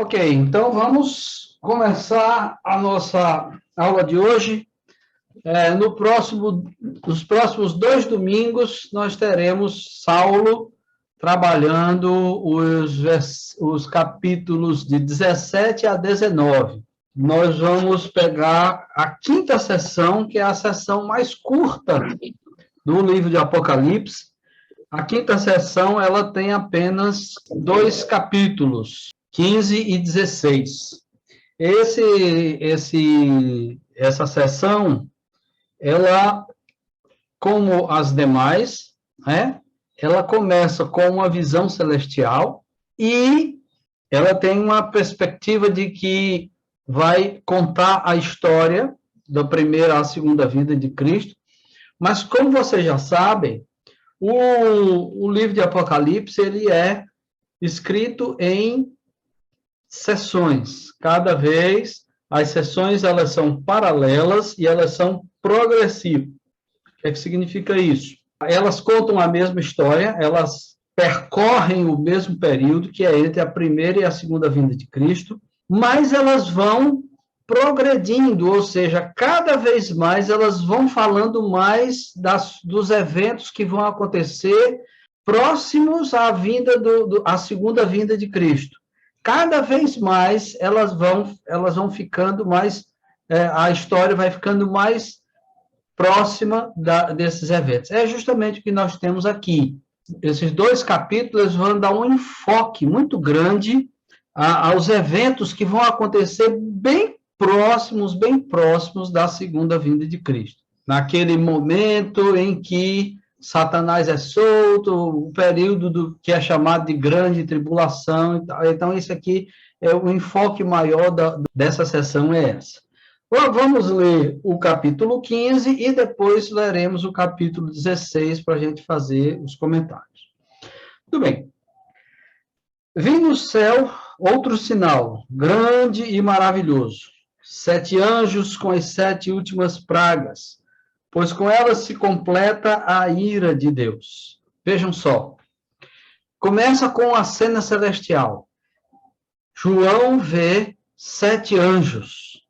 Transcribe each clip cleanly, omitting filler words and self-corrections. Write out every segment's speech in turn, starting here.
Ok, então vamos começar a nossa aula de hoje. Nos próximos 2 domingos, nós teremos Saulo trabalhando os capítulos de 17 a 19. Nós vamos pegar a 5ª sessão, que é a sessão mais curta do livro de Apocalipse. A 5ª sessão, ela tem apenas 2 capítulos, 15 e 16. Essa sessão, ela, como as demais, ela começa com uma visão celestial e ela tem uma perspectiva de que vai contar a história da primeira à segunda vinda de Cristo. Mas, como vocês já sabem, o livro de Apocalipse ele é escrito em sessões. Cada vez, as sessões elas são paralelas e elas são progressivas. O que é que significa isso? Elas contam a mesma história, elas percorrem o mesmo período, que é entre a primeira e a segunda vinda de Cristo, mas elas vão progredindo, ou seja, cada vez mais elas vão falando mais dos eventos que vão acontecer próximos à à segunda vinda de Cristo. Cada vez mais elas vão ficando mais, a história vai ficando mais próxima desses eventos. É justamente o que nós temos aqui. Esses 2 capítulos vão dar um enfoque muito grande aos eventos que vão acontecer bem próximos da segunda vinda de Cristo. Naquele momento em que Satanás é solto, o período que é chamado de grande tribulação. Então, isso aqui é o enfoque maior dessa sessão, é essa. Vamos ler o capítulo 15 e depois leremos o capítulo 16 para a gente fazer os comentários. Tudo bem. Vi no céu outro sinal, grande e maravilhoso. 7 anjos com as 7 últimas pragas, pois com elas se completa a ira de Deus. Vejam só. Começa com a cena celestial. João vê 7 anjos.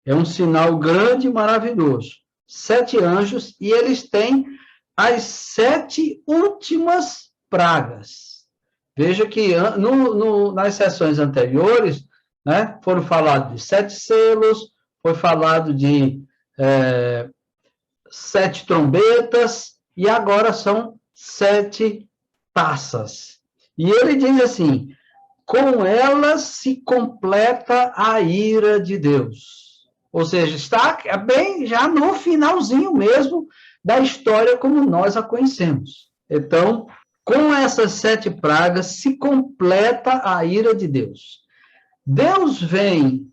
É um sinal grande e maravilhoso. 7 anjos, e eles têm as 7 últimas pragas. Veja que nas sessões anteriores, foram falados de 7 selos, foi falado de 7 trombetas, e agora são 7 taças. E ele diz assim, com elas se completa a ira de Deus. Ou seja, está bem já no finalzinho mesmo da história como nós a conhecemos. Então, com essas 7 pragas se completa a ira de Deus. Deus vem,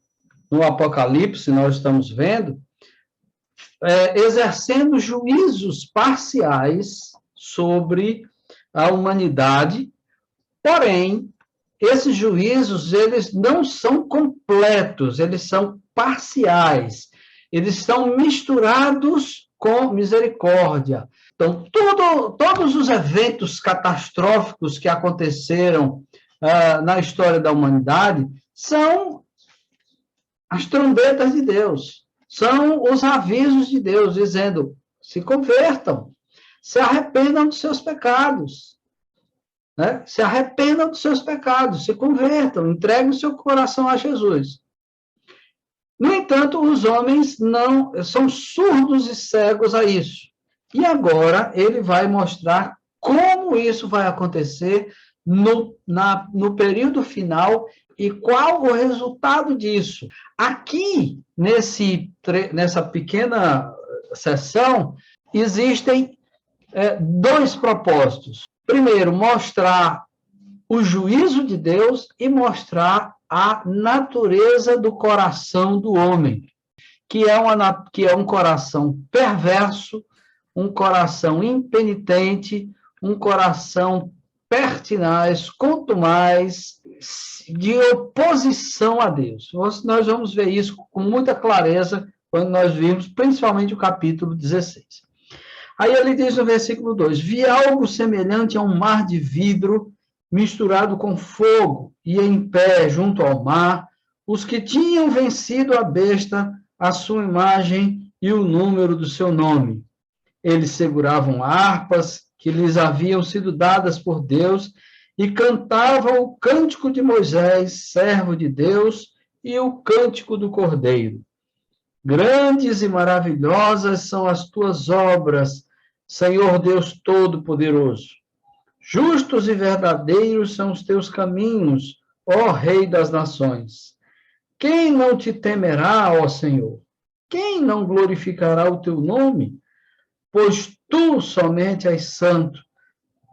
no Apocalipse, nós estamos vendo, exercendo juízos parciais sobre a humanidade, porém, esses juízos, eles não são completos, eles são parciais, eles estão misturados com misericórdia. Então, todos os eventos catastróficos que aconteceram na história da humanidade são as trombetas de Deus, são os avisos de Deus, dizendo, se convertam, se arrependam dos seus pecados, se arrependam dos seus pecados, se convertam, entreguem o seu coração a Jesus. No entanto, os homens não são surdos e cegos a isso. E agora ele vai mostrar como isso vai acontecer no período final e qual o resultado disso. Aqui, nessa pequena sessão, existem 2 propósitos. Primeiro, mostrar o juízo de Deus e mostrar a natureza do coração do homem, que é um coração perverso, um coração impenitente, um coração pertinaz, contumaz, de oposição a Deus. Nós vamos ver isso com muita clareza quando nós vimos, principalmente o capítulo 16. Aí ele diz no versículo 2, vi algo semelhante a um mar de vidro misturado com fogo, e em pé junto ao mar, os que tinham vencido a besta, a sua imagem e o número do seu nome. Eles seguravam harpas que lhes haviam sido dadas por Deus e cantavam o cântico de Moisés, servo de Deus, e o cântico do Cordeiro. Grandes e maravilhosas são as tuas obras, Senhor Deus Todo-Poderoso. Justos e verdadeiros são os teus caminhos, ó Rei das Nações. Quem não te temerá, ó Senhor? Quem não glorificará o teu nome? Pois tu somente és santo.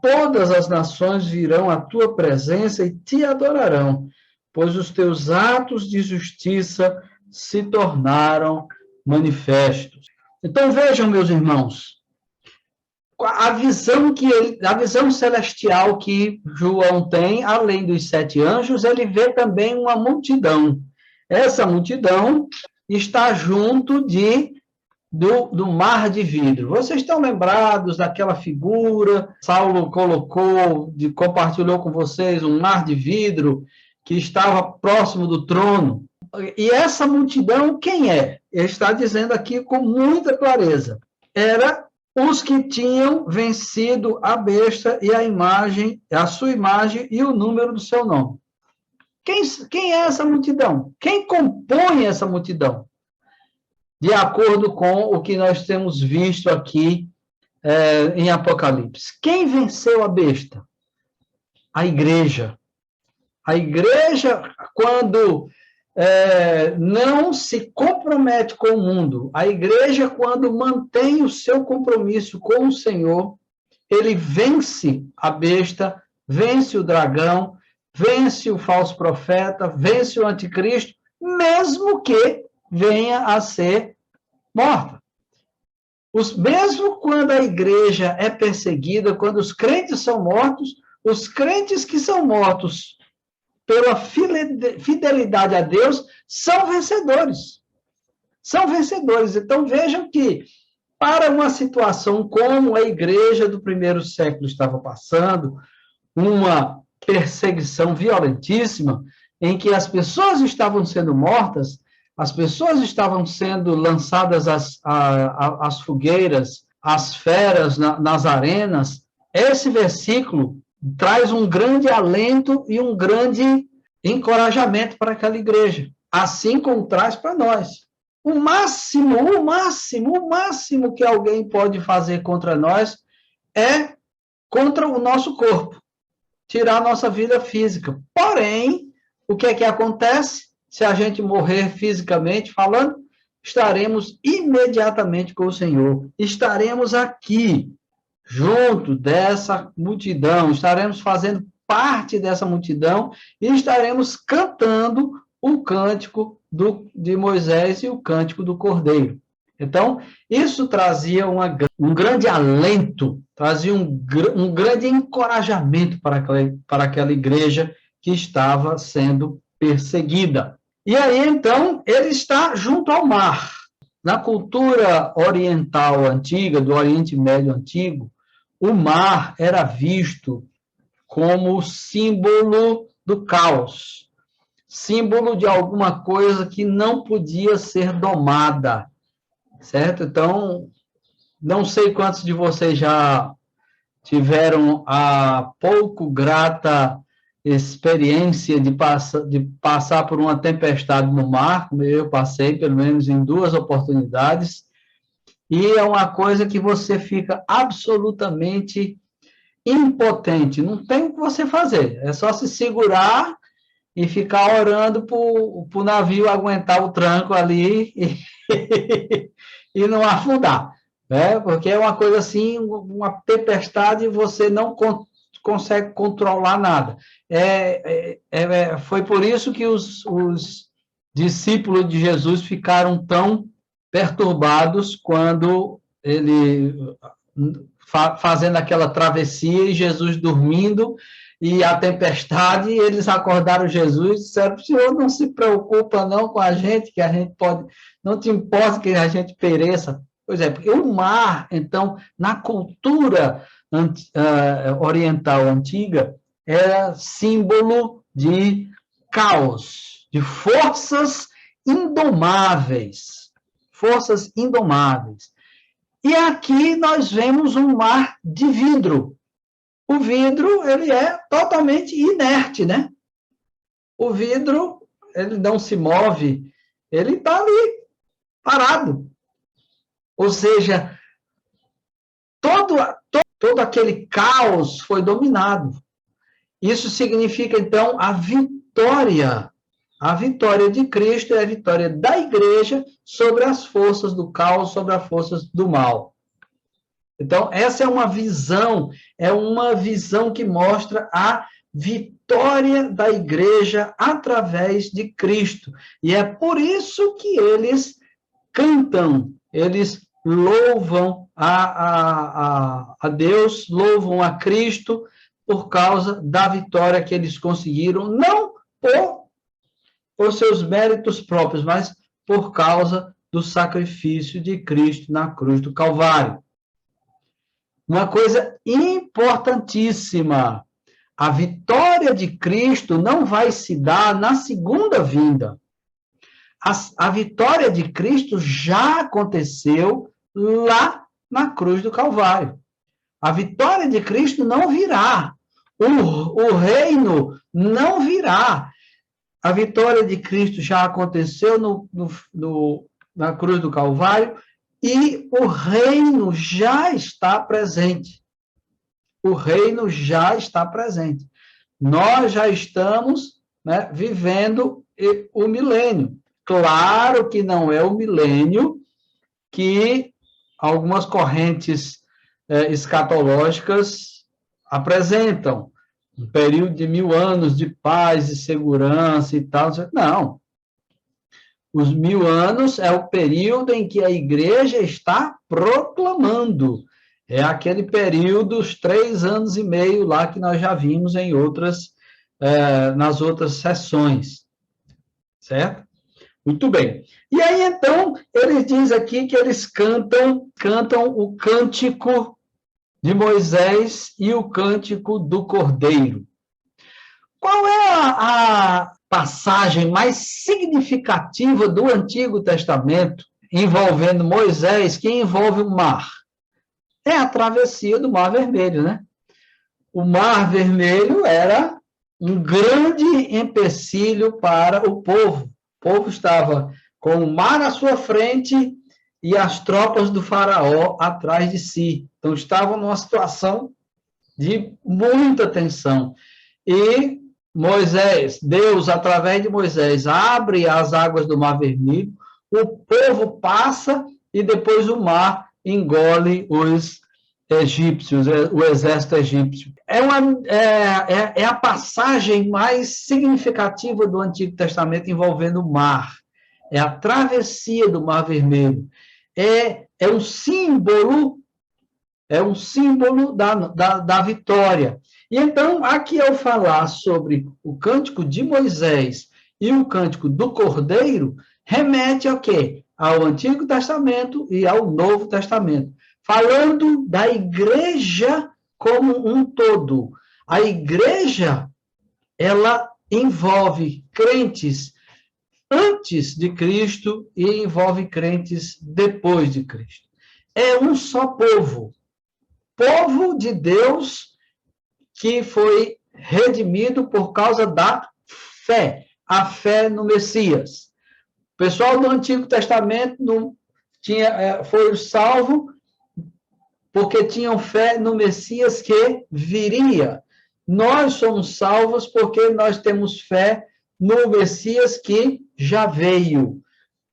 Todas as nações virão à tua presença e te adorarão, pois os teus atos de justiça se tornaram manifestos. Então vejam, meus irmãos, a visão celestial que João tem, além dos 7 anjos, ele vê também uma multidão. Essa multidão está junto do mar de vidro. Vocês estão lembrados daquela figura? Saulo compartilhou com vocês um mar de vidro que estava próximo do trono. E essa multidão, quem é? Ele está dizendo aqui com muita clareza. Era os que tinham vencido a besta e a sua imagem e o número do seu nome. Quem é essa multidão? Quem compõe essa multidão? De acordo com o que nós temos visto aqui em Apocalipse. Quem venceu a besta? A igreja. A igreja, quando não se compromete com o mundo, a igreja, quando mantém o seu compromisso com o Senhor, ele vence a besta, vence o dragão, vence o falso profeta, vence o anticristo, mesmo que venha a ser morta. Mesmo quando a igreja é perseguida, quando os crentes são mortos, os crentes que são mortos pela fidelidade a Deus são vencedores. São vencedores. Então vejam que, para uma situação como a igreja do primeiro século estava passando, uma perseguição violentíssima, em que as pessoas estavam sendo mortas, as pessoas estavam sendo lançadas às fogueiras, às feras, nas arenas. Esse versículo traz um grande alento e um grande encorajamento para aquela igreja, assim como traz para nós. O máximo que alguém pode fazer contra nós é contra o nosso corpo, tirar a nossa vida física. Porém, o que é que acontece? Se a gente morrer fisicamente falando, estaremos imediatamente com o Senhor. Estaremos aqui, junto dessa multidão, estaremos fazendo parte dessa multidão e estaremos cantando o cântico de Moisés e o cântico do Cordeiro. Então, isso trazia um grande alento, trazia um grande encorajamento para aquela igreja que estava sendo perseguida. E aí, então, ele está junto ao mar. Na cultura oriental antiga, do Oriente Médio antigo, o mar era visto como símbolo do caos, símbolo de alguma coisa que não podia ser domada, certo? Então, não sei quantos de vocês já tiveram a pouco grata experiência de passar por uma tempestade no mar, como eu passei, pelo menos em 2 oportunidades, e é uma coisa que você fica absolutamente impotente, não tem o que você fazer, é só se segurar e ficar orando para o navio aguentar o tranco ali e não afundar, né? Porque é uma coisa assim, uma tempestade e você não consegue controlar nada. Foi por isso que os discípulos de Jesus ficaram tão perturbados quando ele fazendo aquela travessia e Jesus dormindo e a tempestade, e eles acordaram Jesus e disseram: o Senhor não se preocupa não com a gente, que a gente pode, não te importa que a gente pereça. Pois é, porque o mar, então, na cultura oriental antiga, era símbolo de caos, de forças indomáveis. Forças indomáveis. E aqui nós vemos um mar de vidro. O vidro, ele é totalmente inerte, né? O vidro, ele não se move, ele está ali, parado. Ou seja, todo aquele caos foi dominado. Isso significa, então, a vitória. A vitória de Cristo é a vitória da igreja sobre as forças do caos, sobre as forças do mal. Então, essa é uma visão que mostra a vitória da igreja através de Cristo. E é por isso que eles cantam, eles louvam a Deus, louvam a Cristo por causa da vitória que eles conseguiram, não por seus méritos próprios, mas por causa do sacrifício de Cristo na cruz do Calvário. Uma coisa importantíssima, a vitória de Cristo não vai se dar na segunda vinda. A vitória de Cristo já aconteceu lá na cruz do Calvário. A vitória de Cristo não virá. O reino não virá. A vitória de Cristo já aconteceu na cruz do Calvário e o reino já está presente. O reino já está presente. Nós já estamos, né, vivendo o milênio. Claro que não é o milênio que algumas correntes escatológicas apresentam. Um período de 1000 anos de paz e segurança e tal. Não. Os 1000 anos é o período em que a igreja está proclamando. É aquele período, os 3 anos e meio lá que nós já vimos nas outras sessões. Certo? Muito bem. E aí, então, ele diz aqui que eles cantam o cântico de Moisés e o cântico do Cordeiro. Qual é a passagem mais significativa do Antigo Testamento envolvendo Moisés, que envolve o mar? É a travessia do Mar Vermelho, né? O Mar Vermelho era um grande empecilho para o povo. O povo estava com o mar à sua frente e as tropas do faraó atrás de si. Então, estavam numa situação de muita tensão. E Deus, através de Moisés, abre as águas do Mar Vermelho, o povo passa e depois o mar engole os egípcios, o exército egípcio. É a passagem mais significativa do Antigo Testamento envolvendo o mar. É a travessia do Mar Vermelho. É um símbolo da vitória. E então, aqui ao falar sobre o cântico de Moisés e o cântico do Cordeiro, remete ao quê? Ao Antigo Testamento e ao Novo Testamento. Falando da igreja como um todo. A igreja, ela envolve crentes antes de Cristo e envolve crentes depois de Cristo. É um só povo. Povo de Deus que foi redimido por causa da fé. A fé no Messias. O pessoal do Antigo Testamento foi salvo porque tinham fé no Messias que viria. Nós somos salvos porque nós temos fé no Messias que já veio.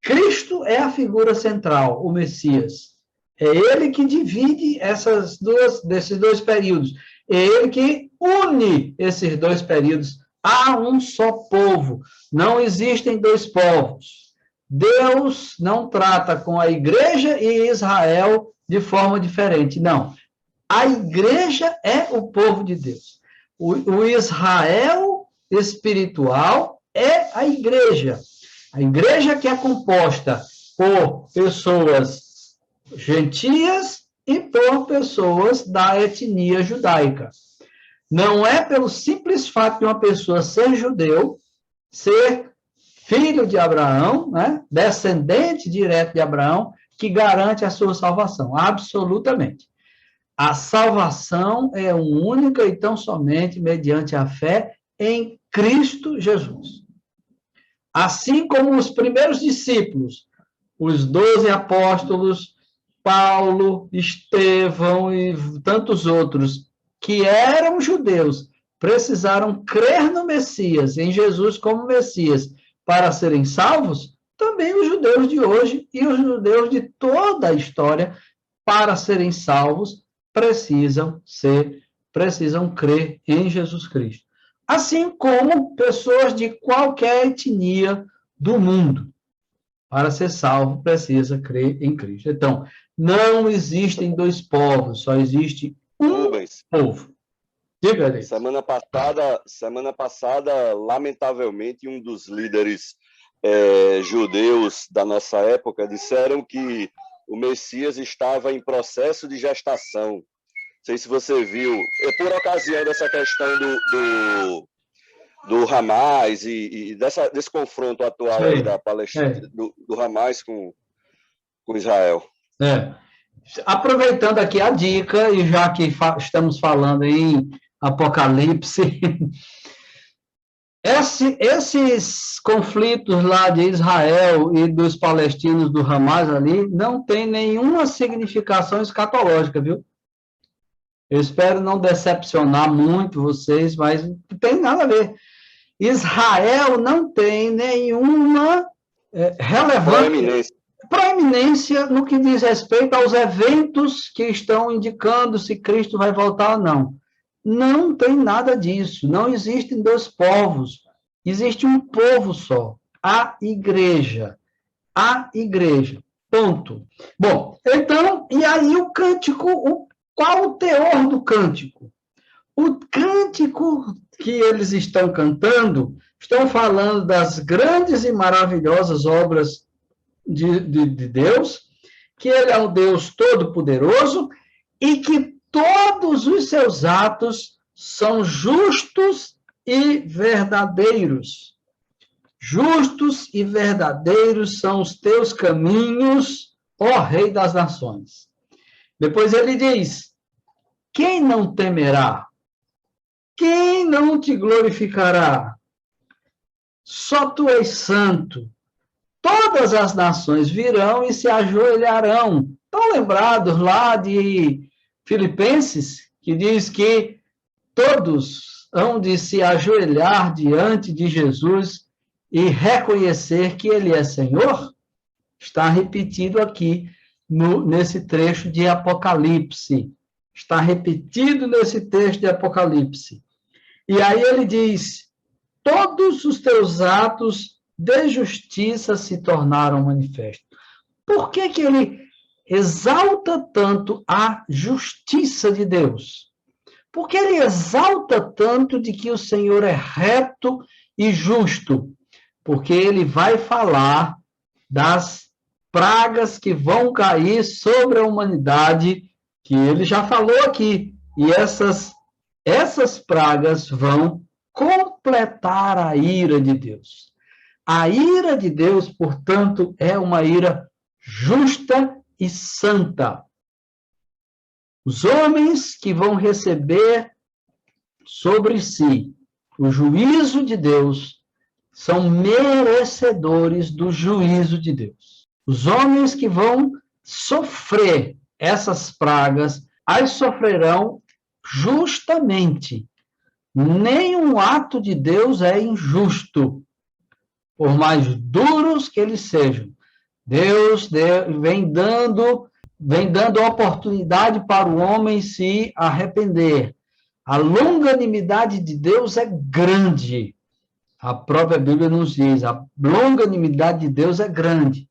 Cristo é a figura central, o Messias. É ele que divide desses dois períodos. É ele que une esses dois períodos a um só povo. Não existem dois povos. Deus não trata com a igreja e Israel de forma diferente. Não. A igreja é o povo de Deus. O Israel espiritual é a igreja. A igreja que é composta por pessoas gentias e por pessoas da etnia judaica. Não é pelo simples fato de uma pessoa ser judeu, ser filho de Abraão, né, descendente direto de Abraão, que garante a sua salvação, absolutamente. A salvação é única e tão somente mediante a fé em Cristo Jesus. Assim como os primeiros discípulos, os 12 apóstolos, Paulo, Estevão e tantos outros, que eram judeus, precisaram crer no Messias, em Jesus como Messias, para serem salvos, também os judeus de hoje e os judeus de toda a história, para serem salvos, precisam crer em Jesus Cristo. Assim como pessoas de qualquer etnia do mundo. Para ser salvo, precisa crer em Cristo. Então, não existem dois povos, só existe um povo. Diga, Alex. Semana passada, lamentavelmente, um dos líderes judeus da nossa época disseram que o Messias estava em processo de gestação. Não sei se você viu. Por ocasião dessa questão do Hamas e desse confronto atual aí da Palestina, do Hamas com Israel. Aproveitando aqui a dica, e já que estamos falando em Apocalipse, esses conflitos lá de Israel e dos palestinos do Hamas ali não tem nenhuma significação escatológica, viu? Eu espero não decepcionar muito vocês, mas não tem nada a ver. Israel não tem nenhuma proeminência no que diz respeito aos eventos que estão indicando se Cristo vai voltar ou não. Não tem nada disso. Não existem dois povos. Existe um povo só. A igreja. A igreja. Ponto. Bom, então, e aí o cântico, qual o teor do cântico? O cântico que eles estão cantando, estão falando das grandes e maravilhosas obras de Deus, que ele é um Deus todo-poderoso e que todos os seus atos são justos e verdadeiros. Justos e verdadeiros são os teus caminhos, ó Rei das Nações. Depois ele diz, quem não temerá? Quem não te glorificará? Só tu és santo. Todas as nações virão e se ajoelharão. Estão lembrados lá de Filipenses, que diz que todos hão de se ajoelhar diante de Jesus e reconhecer que Ele é Senhor? Está repetido aqui nesse trecho de Apocalipse. Está repetido nesse texto de Apocalipse. E aí ele diz, todos os teus atos de justiça se tornaram manifestos. Por que ele exalta tanto a justiça de Deus? Porque ele exalta tanto de que o Senhor é reto e justo? Porque ele vai falar das pragas que vão cair sobre a humanidade, que ele já falou aqui, e essas pragas vão completar a ira de Deus. A ira de Deus, portanto, é uma ira justa e santa. Os homens que vão receber sobre si o juízo de Deus são merecedores do juízo de Deus. Os homens que vão sofrer essas pragas, as sofrerão justamente. Nenhum ato de Deus é injusto, por mais duros que eles sejam. Deus vem dando oportunidade para o homem se arrepender. A longanimidade de Deus é grande. A própria Bíblia nos diz, a longanimidade de Deus é grande.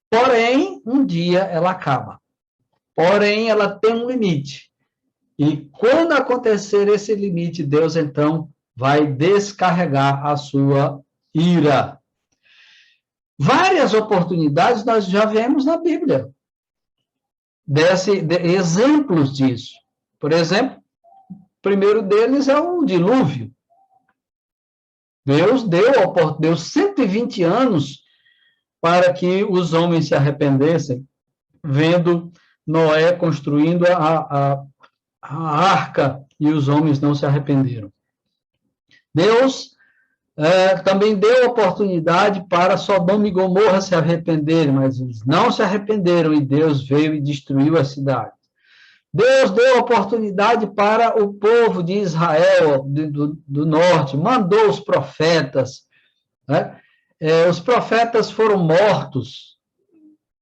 Porém, um dia ela acaba. Porém, ela tem um limite. E quando acontecer esse limite, Deus, então, vai descarregar a sua ira. Várias oportunidades nós já vemos na Bíblia. Exemplos disso. Por exemplo, primeiro deles é o dilúvio. Deus deu 120 anos para que os homens se arrependessem, vendo Noé construindo a arca, e os homens não se arrependeram. Deus também deu oportunidade para Sodoma e Gomorra se arrependerem, mas eles não se arrependeram, e Deus veio e destruiu a cidade. Deus deu oportunidade para o povo de Israel, do norte, mandou os profetas, né? Os profetas foram mortos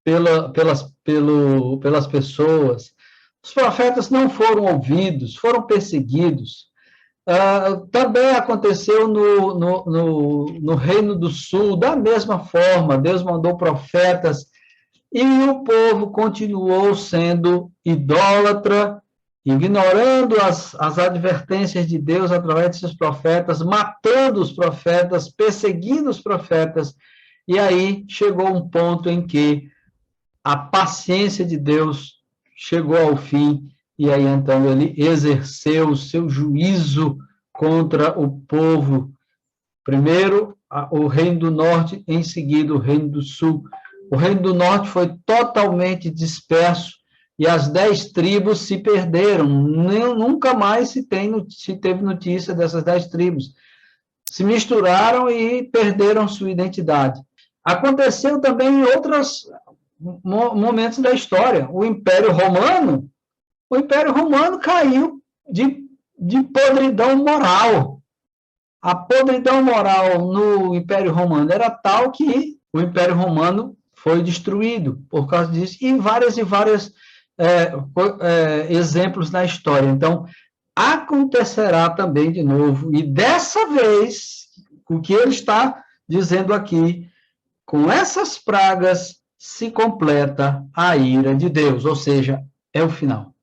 pelas pessoas, os profetas não foram ouvidos, foram perseguidos. Também aconteceu no Reino do Sul, da mesma forma, Deus mandou profetas, e o povo continuou sendo idólatra, ignorando as advertências de Deus através de seus profetas, matando os profetas, perseguindo os profetas, e aí chegou um ponto em que a paciência de Deus chegou ao fim, e aí então ele exerceu o seu juízo contra o povo, primeiro o Reino do Norte, em seguida o Reino do Sul. O Reino do Norte foi totalmente disperso, e as 10 tribos se perderam. Nunca mais se teve notícia dessas 10 tribos. Se misturaram e perderam sua identidade. Aconteceu também em outros momentos da história. O Império Romano caiu de podridão moral. A podridão moral no Império Romano era tal que o Império Romano foi destruído por causa disso, e vários exemplos na história. Então, acontecerá também de novo, e dessa vez, o que ele está dizendo aqui, com essas pragas se completa a ira de Deus, ou seja, é o final,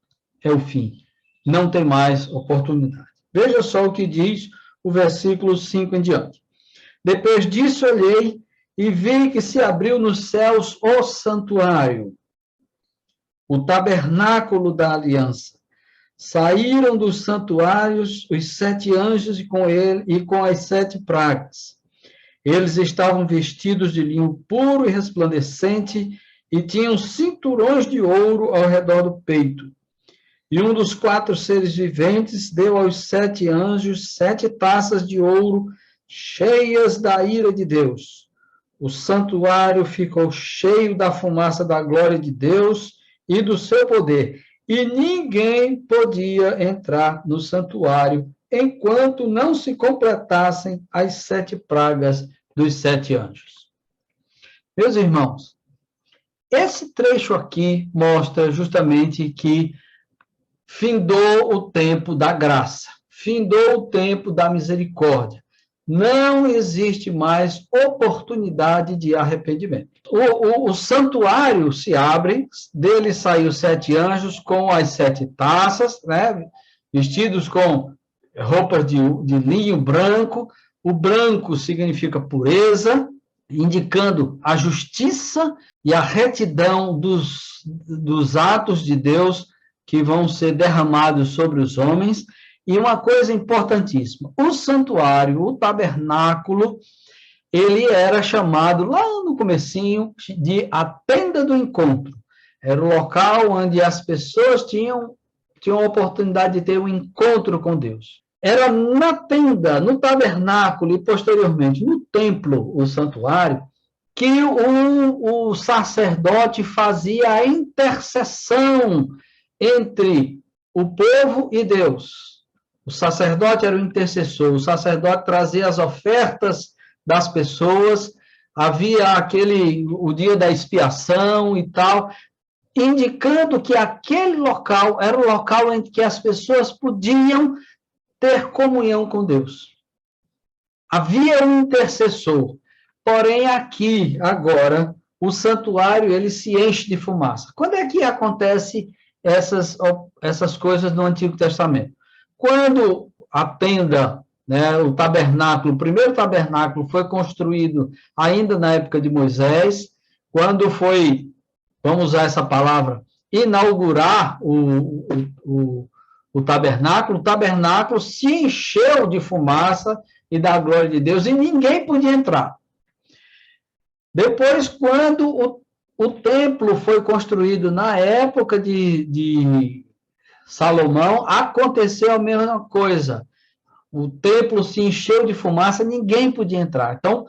é o fim, não tem mais oportunidade. Veja só o que diz o versículo 5 em diante. Depois disso, olhei e vi que se abriu nos céus o santuário, o tabernáculo da aliança. Saíram dos santuários os 7 anjos e com as 7 pragas. Eles estavam vestidos de linho puro e resplandecente e tinham cinturões de ouro ao redor do peito. E um dos 4 seres viventes deu aos 7 anjos 7 taças de ouro cheias da ira de Deus. O santuário ficou cheio da fumaça da glória de Deus e do seu poder, e ninguém podia entrar no santuário enquanto não se completassem as 7 pragas dos 7 anjos. Meus irmãos, esse trecho aqui mostra justamente que findou o tempo da graça, findou o tempo da misericórdia. Não existe mais oportunidade de arrependimento. O santuário se abre, dele saem os 7 anjos com as 7 taças, né, vestidos com roupas de linho branco. O branco significa pureza, indicando a justiça e a retidão dos atos de Deus que vão ser derramados sobre os homens. E uma coisa importantíssima, o santuário, o tabernáculo, ele era chamado, lá no comecinho, de a tenda do encontro. Era o local onde as pessoas tinham a oportunidade de ter um encontro com Deus. Era na tenda, no tabernáculo e, posteriormente, no templo, o santuário, que o sacerdote fazia a intercessão entre o povo e Deus. O sacerdote era o intercessor, o sacerdote trazia as ofertas das pessoas, havia o dia da expiação e tal, indicando que aquele local era o local em que as pessoas podiam ter comunhão com Deus. Havia um intercessor, porém aqui, agora, o santuário ele se enche de fumaça. Quando é que acontece essas coisas no Antigo Testamento? Quando a tenda, né, o tabernáculo, o primeiro tabernáculo foi construído ainda na época de Moisés, quando foi, vamos usar essa palavra, inaugurar o o tabernáculo se encheu de fumaça e da glória de Deus, e ninguém podia entrar. Depois, quando o templo foi construído na época de Salomão, aconteceu a mesma coisa. O templo se encheu de fumaça, ninguém podia entrar. Então,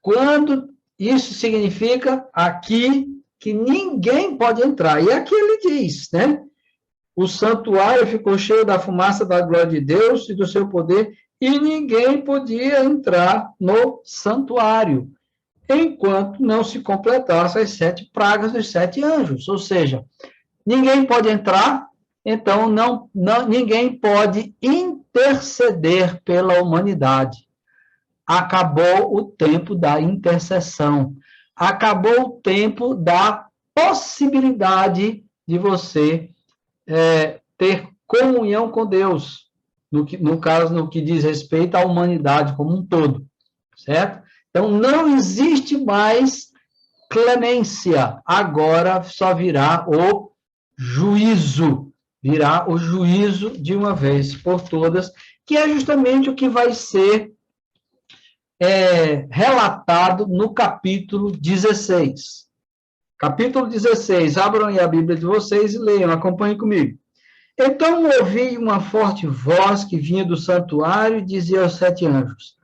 quando isso significa aqui que ninguém pode entrar. E aqui ele diz, né? O santuário ficou cheio da fumaça da glória de Deus e do seu poder, e ninguém podia entrar no santuário, enquanto não se completassem as 7 pragas dos 7 anjos. Ou seja, ninguém pode entrar, então ninguém pode interceder pela humanidade. Acabou o tempo da intercessão. Acabou o tempo da possibilidade de você ter comunhão com Deus, no caso, no que diz respeito à humanidade como um todo, certo? Então, não existe mais clemência, agora só virá o juízo, virá o juízo de uma vez por todas, que é justamente o que vai ser relatado no capítulo 16. Capítulo 16, abram aí a Bíblia de vocês e leiam, acompanhem comigo. Então ouvi uma forte voz que vinha do santuário e dizia aos 7 anjos: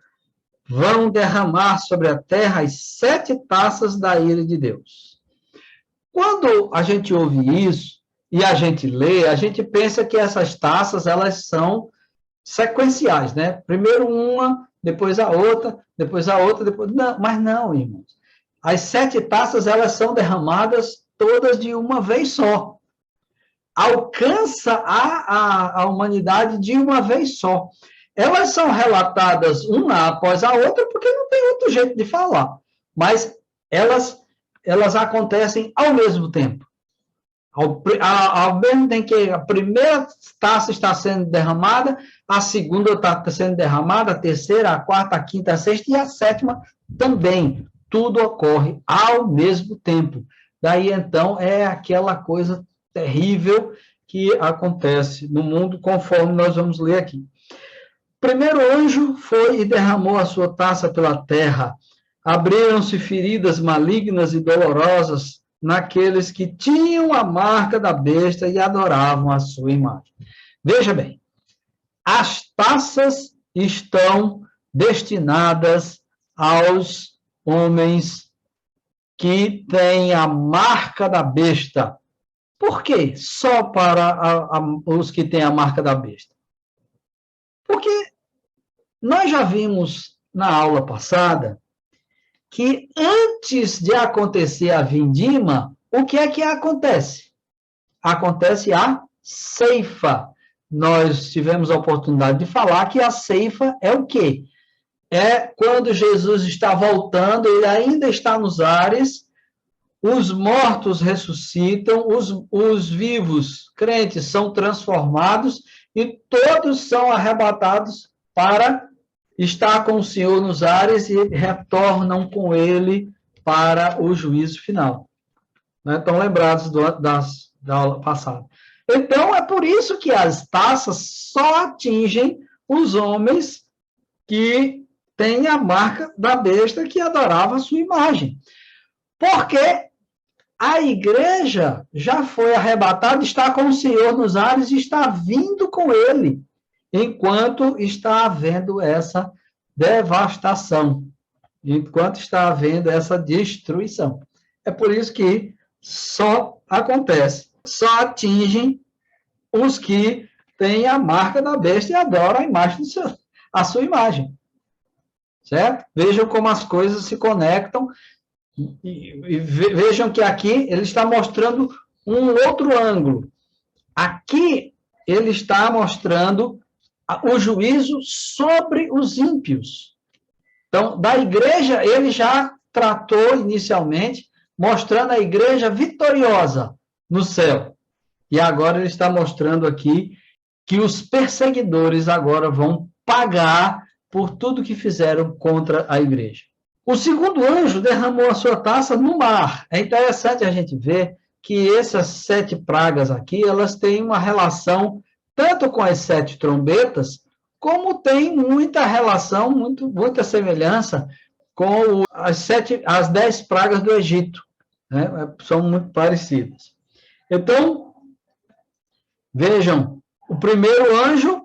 vão derramar sobre a terra as 7 taças da ira de Deus. Quando a gente ouve isso e a gente lê, a gente pensa que essas taças, elas são sequenciais, né? Primeiro uma, depois a outra, depois a outra, depois... Não, mas não, irmãos. As 7 taças, elas são derramadas todas de uma vez só. Alcança a humanidade de uma vez só. Elas são relatadas uma após a outra, porque não tem outro jeito de falar. Mas elas acontecem ao mesmo tempo. Ao mesmo tempo que a primeira taça está sendo derramada, a segunda está sendo derramada, a terceira, a quarta, a quinta, a sexta e a sétima também. Tudo ocorre ao mesmo tempo. Daí, então, é aquela coisa terrível que acontece no mundo, conforme nós vamos ler aqui. O primeiro anjo foi e derramou a sua taça pela terra. Abriram-se feridas malignas e dolorosas naqueles que tinham a marca da besta e adoravam a sua imagem. Veja bem, as taças estão destinadas aos homens que têm a marca da besta. Por quê? Só para os que têm a marca da besta. Porque nós já vimos na aula passada que antes de acontecer a vindima, o que é que acontece? Acontece a ceifa. Nós tivemos a oportunidade de falar que a ceifa é o quê? É quando Jesus está voltando, ele ainda está nos ares, os mortos ressuscitam, os vivos crentes são transformados e todos são arrebatados para estar com o Senhor nos ares e retornam com ele para o juízo final. Né? Estão lembrados da aula passada. Então, é por isso que as taças só atingem os homens que têm a marca da besta que adorava a sua imagem. Porque a igreja já foi arrebatada, está com o Senhor nos ares e está vindo com ele, enquanto está havendo essa devastação, enquanto está havendo essa destruição. É por isso que só acontece, só atingem os que têm a marca da besta e adoram a imagem a sua imagem. Certo? Vejam como as coisas se conectam. E vejam que aqui ele está mostrando um outro ângulo. Aqui ele está mostrando o juízo sobre os ímpios. Então, da igreja, ele já tratou inicialmente, mostrando a igreja vitoriosa no céu. E agora ele está mostrando aqui que os perseguidores agora vão pagar por tudo que fizeram contra a igreja. O segundo anjo derramou a sua taça no mar. É interessante a gente ver que essas 7 pragas aqui, elas têm uma relação tanto com as 7 trombetas, como tem muita relação, muita semelhança com as 10 pragas do Egito, né? São muito parecidas. Então, vejam, o primeiro anjo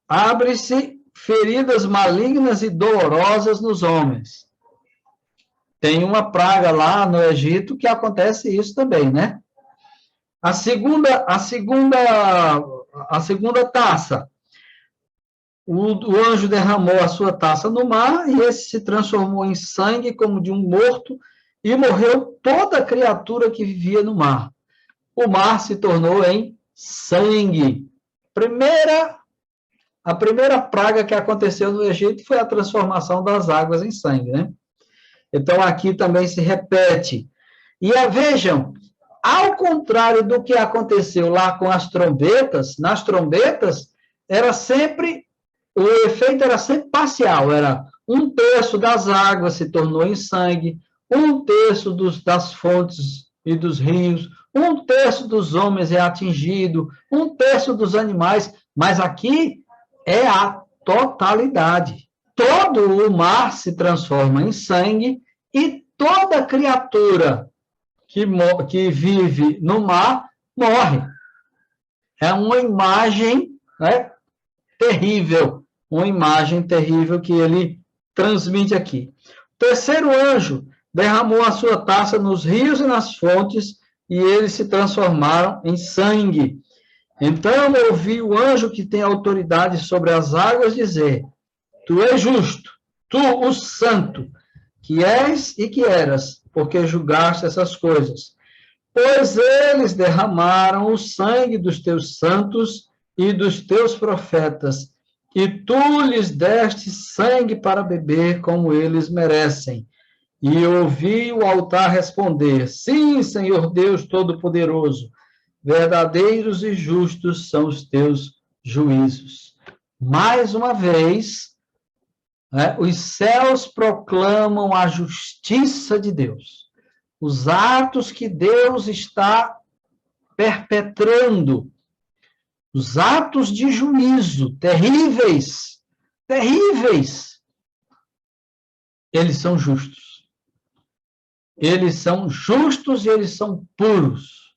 abre-se feridas malignas e dolorosas nos homens. Tem uma praga lá no Egito que acontece isso também, né? A segunda taça, o anjo derramou a sua taça no mar e esse se transformou em sangue como de um morto e morreu toda criatura que vivia no mar. O mar se tornou em sangue. A primeira praga que aconteceu no Egito foi a transformação das águas em sangue, né? Então, aqui também se repete. E vejam, ao contrário do que aconteceu lá com as trombetas, nas trombetas, o efeito era sempre parcial, era 1/3 das águas se tornou em sangue, 1/3 das fontes e dos rios, 1/3 dos homens é atingido, 1/3 dos animais, mas aqui é a totalidade. Todo o mar se transforma em sangue e toda criatura que vive no mar morre. É uma imagem, né, terrível, uma imagem terrível que ele transmite aqui. O terceiro anjo derramou a sua taça nos rios e nas fontes, e eles se transformaram em sangue. Então eu ouvi o anjo que tem autoridade sobre as águas dizer: Tu és justo, tu, o santo, que és e que eras, porque julgaste essas coisas. Pois eles derramaram o sangue dos teus santos e dos teus profetas, e tu lhes deste sangue para beber, como eles merecem. E ouvi o altar responder: Sim, Senhor Deus Todo-Poderoso, verdadeiros e justos são os teus juízos. Mais uma vez, né, os céus proclamam a justiça de Deus. Os atos que Deus está perpetrando, os atos de juízo terríveis, terríveis, eles são justos. Eles são justos e eles são puros.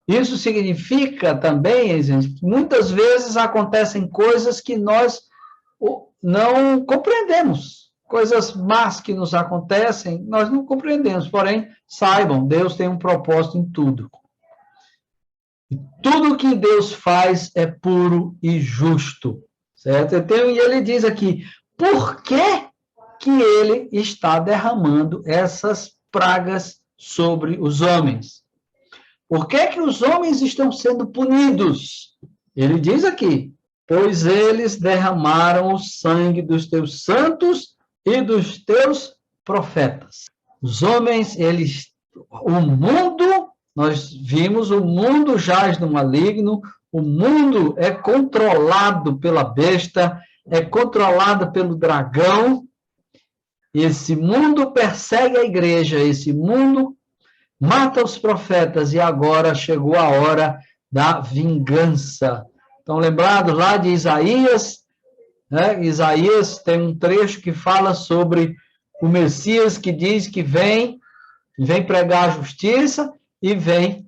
Isso significa também, gente, que muitas vezes acontecem coisas que nós não compreendemos. Coisas más que nos acontecem, nós não compreendemos. Porém, saibam, Deus tem um propósito em tudo. Tudo que Deus faz é puro e justo. Certo? Então, e ele diz aqui, por que ele está derramando essas pragas sobre os homens? Por que os homens estão sendo punidos? Ele diz aqui, pois eles derramaram o sangue dos teus santos e dos teus profetas. Os homens, o mundo, nós vimos, o mundo jaz no maligno, o mundo é controlado pela besta, é controlado pelo dragão. Esse mundo persegue a igreja, esse mundo mata os profetas, e agora chegou a hora da vingança. Estão lembrados lá de Isaías? Né? Isaías tem um trecho que fala sobre o Messias, que diz que vem pregar a justiça e vem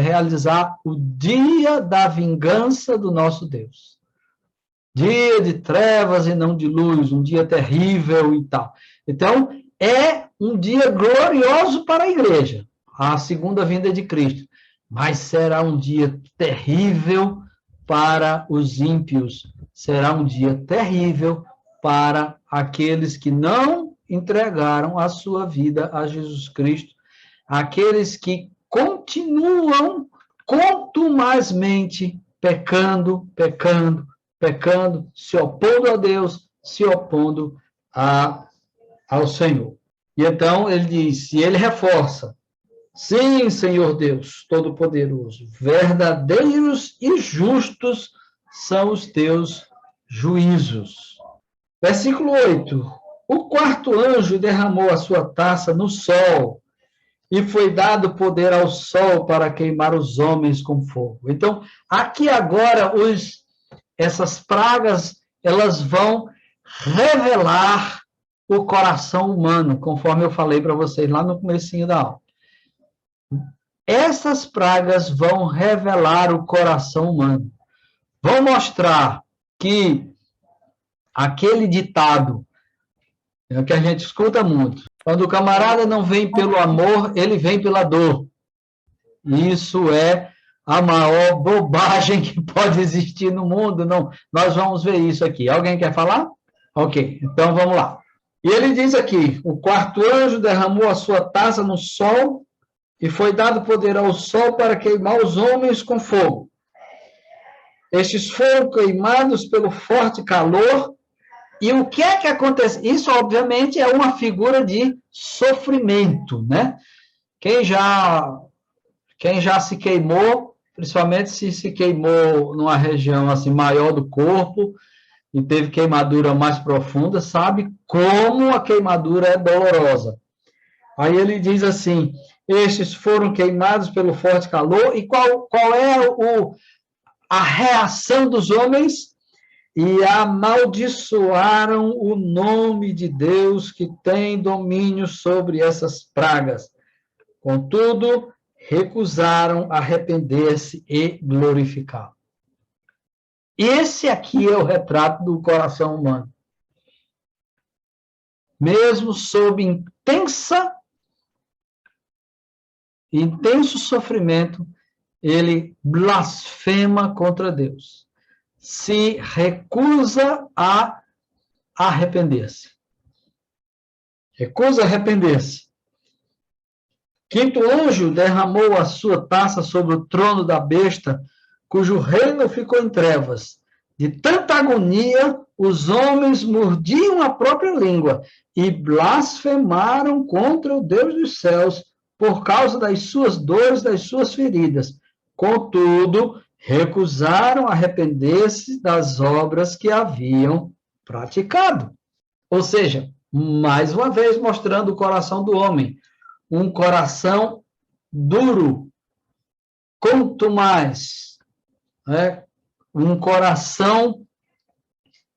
realizar o dia da vingança do nosso Deus. Dia de trevas e não de luz, um dia terrível e tal. Então, é um dia glorioso para a igreja, a segunda vinda de Cristo, mas será um dia terrível para os ímpios, será um dia terrível para aqueles que não entregaram a sua vida a Jesus Cristo, aqueles que continuam contumazmente pecando, se opondo a Deus, se opondo ao Senhor. E então ele diz, e ele reforça, sim, Senhor Deus Todo-Poderoso, verdadeiros e justos são os teus juízos. Versículo 8. O quarto anjo derramou a sua taça no sol, e foi dado poder ao sol para queimar os homens com fogo. Então, aqui agora, essas pragas, elas vão revelar o coração humano, conforme eu falei para vocês lá no comecinho da aula. Essas pragas vão revelar o coração humano. Vão mostrar que aquele ditado, é o que a gente escuta muito, quando o camarada não vem pelo amor, ele vem pela dor. Isso é a maior bobagem que pode existir no mundo. Não, nós vamos ver isso aqui. Alguém quer falar? Ok, então vamos lá. E ele diz aqui, o quarto anjo derramou a sua taça no sol e foi dado poder ao sol para queimar os homens com fogo. Estes foram queimados pelo forte calor. E o que é que acontece? Isso, obviamente, é uma figura de sofrimento, né? Quem já se queimou, principalmente se queimou numa região assim maior do corpo e teve queimadura mais profunda, sabe como a queimadura é dolorosa. Aí ele diz assim, estes foram queimados pelo forte calor, e qual é a reação dos homens? E amaldiçoaram o nome de Deus que tem domínio sobre essas pragas. Contudo, recusaram arrepender-se e glorificar. Esse aqui é o retrato do coração humano. Mesmo sob intenso sofrimento, ele blasfema contra Deus. Se recusa a arrepender-se. Recusa arrepender-se. Quinto anjo derramou a sua taça sobre o trono da besta, cujo reino ficou em trevas. De tanta agonia, os homens mordiam a própria língua e blasfemaram contra o Deus dos céus por causa das suas dores, das suas feridas. Contudo, recusaram arrepender-se das obras que haviam praticado. Ou seja, mais uma vez mostrando o coração do homem. Um coração duro, contumaz, né? Um coração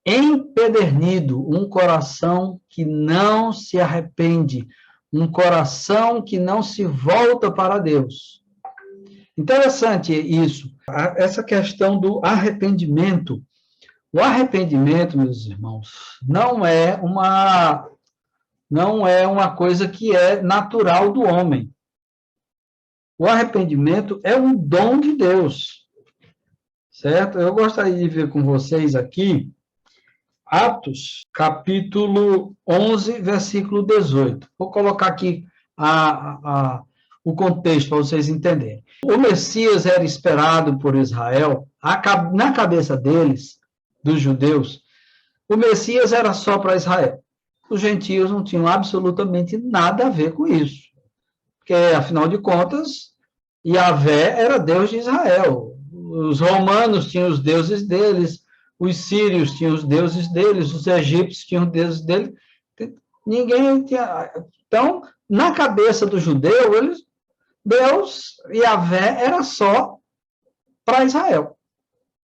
empedernido, um coração que não se arrepende, um coração que não se volta para Deus. Interessante isso, essa questão do arrependimento. O arrependimento, meus irmãos, não é uma coisa que é natural do homem. O arrependimento é um dom de Deus, certo? Eu gostaria de ver com vocês aqui Atos, capítulo 11, versículo 18. Vou colocar aqui o contexto para vocês entenderem. O Messias era esperado por Israel, na cabeça deles, dos judeus, o Messias era só para Israel. Os gentios não tinham absolutamente nada a ver com isso. Porque, afinal de contas, Yahvé era Deus de Israel. Os romanos tinham os deuses deles, os sírios tinham os deuses deles, os egípcios tinham os deuses deles. Ninguém tinha... Então, na cabeça do judeu, Deus, Yahvé, era só para Israel.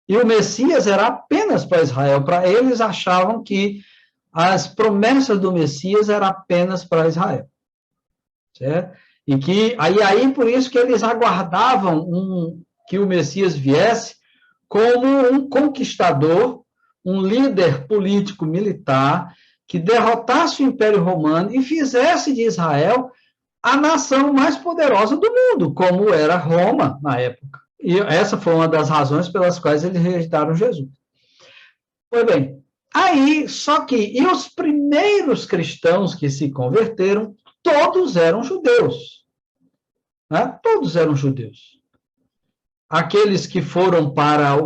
E o Messias era apenas para Israel. Para eles, achavam que as promessas do Messias eram apenas para Israel. Certo? E que, aí por isso que eles aguardavam que o Messias viesse como um conquistador, um líder político-militar, que derrotasse o Império Romano e fizesse de Israel a nação mais poderosa do mundo, como era Roma na época. E essa foi uma das razões pelas quais eles rejeitaram Jesus. Pois bem, e os primeiros cristãos que se converteram, todos eram judeus. Né? Todos eram judeus. Aqueles que foram para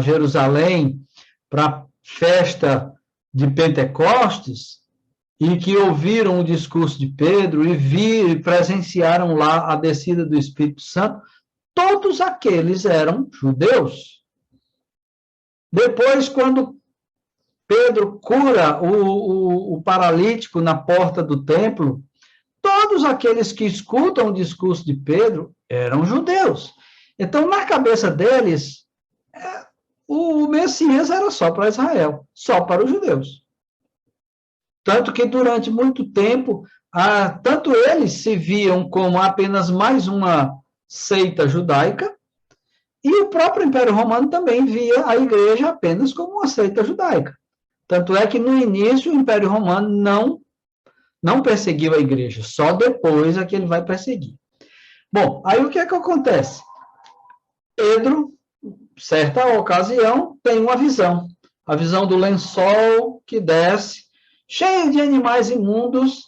Jerusalém, para a festa de Pentecostes, e que ouviram o discurso de Pedro e presenciaram lá a descida do Espírito Santo, todos aqueles eram judeus. Depois, quando Pedro cura o paralítico na porta do templo, todos aqueles que escutam o discurso de Pedro eram judeus. Então, na cabeça deles, o Messias era só para Israel, só para os judeus. Tanto que, durante muito tempo, tanto eles se viam como apenas mais uma seita judaica, e o próprio Império Romano também via a igreja apenas como uma seita judaica. Tanto é que, no início, o Império Romano não perseguiu a igreja, só depois é que ele vai perseguir. Bom, aí o que é que acontece? Pedro, certa ocasião, tem uma visão. A visão do lençol que desce, cheio de animais imundos,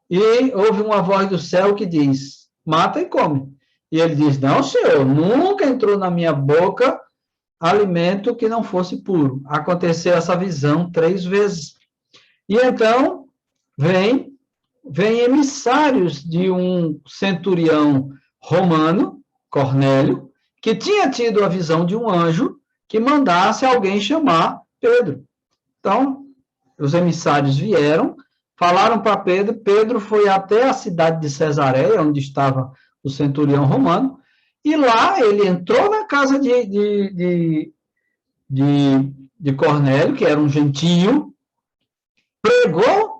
e ouve uma voz do céu que diz, mata e come. E ele diz, não, senhor, nunca entrou na minha boca alimento que não fosse puro. Aconteceu essa visão 3 vezes. E então, vem emissários de um centurião romano, Cornélio, que tinha tido a visão de um anjo que mandasse alguém chamar Pedro. Então, os emissários vieram, falaram para Pedro, Pedro foi até a cidade de Cesareia, onde estava o centurião romano, e lá ele entrou na casa de Cornélio, que era um gentio, pregou,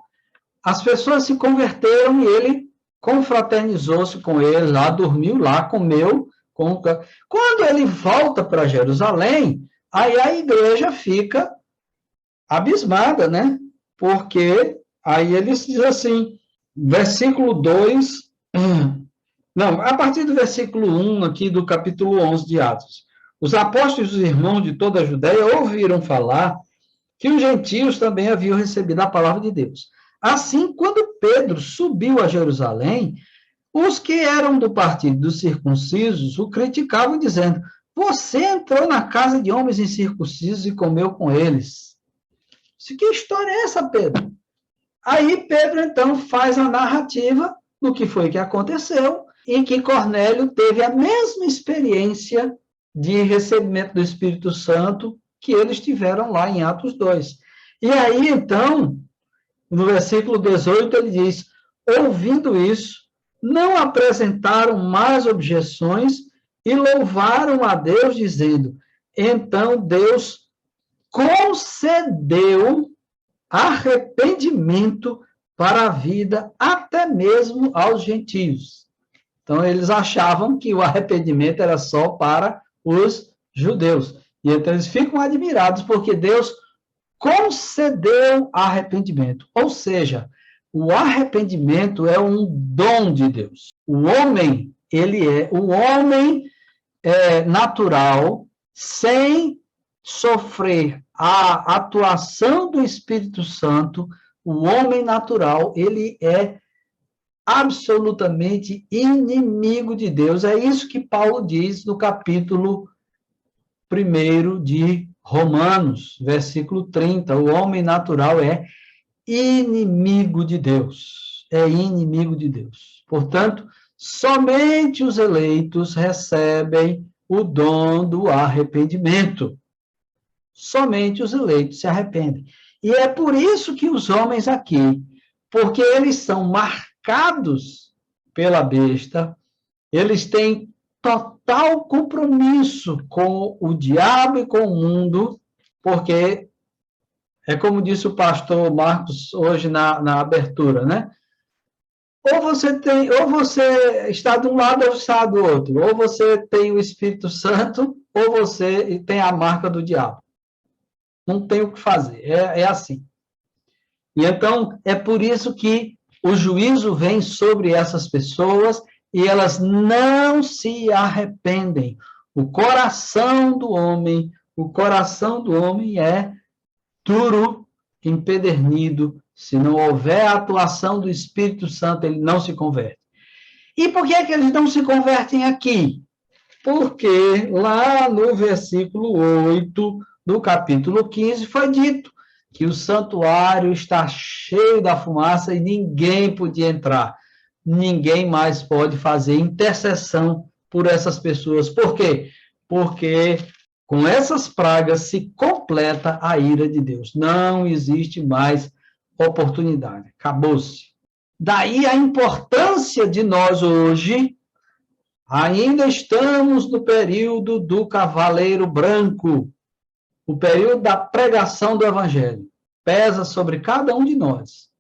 as pessoas se converteram e ele confraternizou-se com eles lá, dormiu lá, comeu. Quando ele volta para Jerusalém, aí a igreja fica abismada, né? Porque aí ele diz assim, versículo 2, não, a partir do versículo 1 aqui do capítulo 11 de Atos. Os apóstolos e os irmãos de toda a Judéia ouviram falar que os gentios também haviam recebido a palavra de Deus. Assim, quando Pedro subiu a Jerusalém, os que eram do partido dos circuncisos o criticavam, dizendo, você entrou na casa de homens incircuncisos e comeu com eles. Que história é essa, Pedro? Aí Pedro, então, faz a narrativa do que foi que aconteceu, em que Cornélio teve a mesma experiência de recebimento do Espírito Santo que eles tiveram lá em Atos 2. E aí, então, no versículo 18, ele diz, ouvindo isso, não apresentaram mais objeções e louvaram a Deus, dizendo, então Deus concedeu arrependimento para a vida até mesmo aos gentios. Então, eles achavam que o arrependimento era só para os judeus. E então eles ficam admirados porque Deus concedeu arrependimento. Ou seja, o arrependimento é um dom de Deus. O homem natural, sem sofrer a atuação do Espírito Santo, o homem natural, ele é absolutamente inimigo de Deus. É isso que Paulo diz no capítulo 1 de Romanos, versículo 30. O homem natural é inimigo de Deus. É inimigo de Deus. Portanto, somente os eleitos recebem o dom do arrependimento. Somente os eleitos se arrependem. E é por isso que os homens aqui, porque eles são marcados pela besta, eles têm total compromisso com o diabo e com o mundo, porque é como disse o pastor Marcos hoje na abertura, né? Ou você está de um lado ou está do outro. Ou você tem o Espírito Santo, ou você tem a marca do diabo. Não tem o que fazer, é assim. E então, é por isso que o juízo vem sobre essas pessoas e elas não se arrependem. O coração do homem é duro, empedernido. Se não houver a atuação do Espírito Santo, ele não se converte. E por que é que eles não se convertem aqui? Porque lá no versículo 8 do capítulo 15 foi dito que o santuário está cheio da fumaça e ninguém podia entrar. Ninguém mais pode fazer intercessão por essas pessoas. Por quê? Porque com essas pragas se completa a ira de Deus. Não existe mais oportunidade. Acabou-se. Daí a importância de nós hoje, ainda estamos no período do cavaleiro branco, o período da pregação do evangelho. Pesa sobre cada um de nós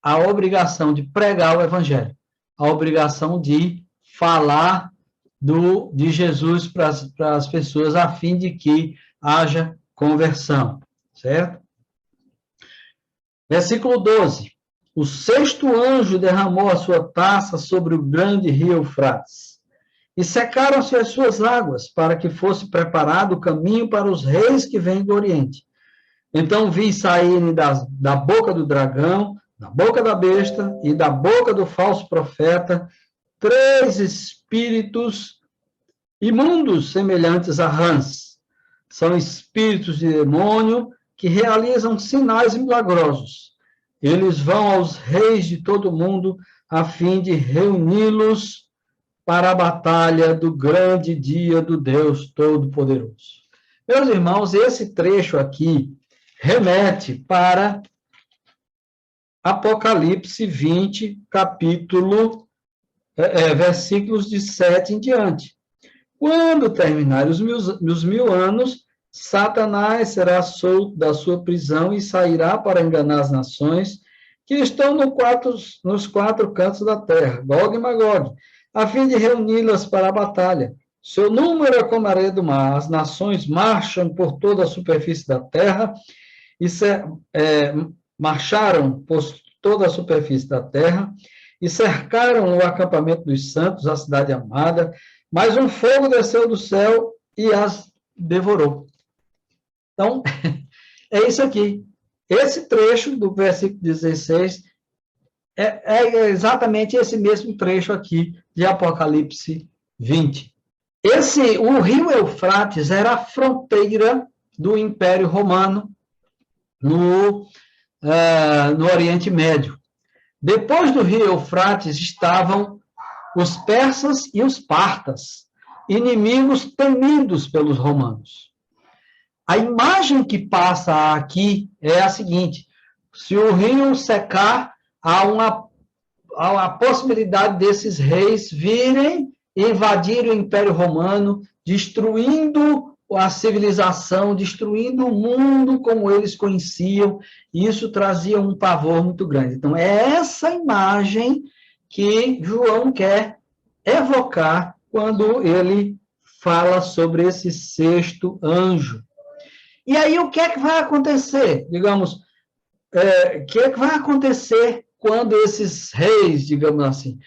a obrigação de pregar o evangelho, a obrigação de falar de Jesus para as pessoas, a fim de que haja conversão, certo? Versículo 12. O sexto anjo derramou a sua taça sobre o grande rio Eufrates, e secaram-se as suas águas, para que fosse preparado o caminho para os reis que vêm do Oriente. Então vi saírem da boca do dragão, da boca da besta e da boca do falso profeta 3 espíritos imundos semelhantes a rãs. São espíritos de demônio que realizam sinais milagrosos. Eles vão aos reis de todo o mundo a fim de reuni-los para a batalha do grande dia do Deus Todo-Poderoso. Meus irmãos, esse trecho aqui remete para Apocalipse 20, versículos de 7 em diante. Quando terminarem os 1000 anos, Satanás será solto da sua prisão e sairá para enganar as nações que estão nos 4 cantos da terra, Gog e Magog, a fim de reuni-las para a batalha. Seu número é como a areia do mar. As nações marcham por toda a superfície da terra marcharam por toda a superfície da terra e cercaram o acampamento dos santos, a cidade amada, mas um fogo desceu do céu e as devorou. Então, é isso aqui. Esse trecho do versículo 16 é exatamente esse mesmo trecho aqui de Apocalipse 20. O rio Eufrates era a fronteira do Império Romano no Oriente Médio. Depois do rio Eufrates estavam os persas e os partas, inimigos temidos pelos romanos. A imagem que passa aqui é a seguinte: se o rio secar, há a possibilidade desses reis virem e invadirem o Império Romano, destruindo a civilização, destruindo o mundo como eles conheciam, e isso trazia um pavor muito grande. Então, é essa imagem que João quer evocar quando ele fala sobre esse sexto anjo. E aí, o que é que vai acontecer? Digamos, o que é que vai acontecer quando esses reis, digamos assim,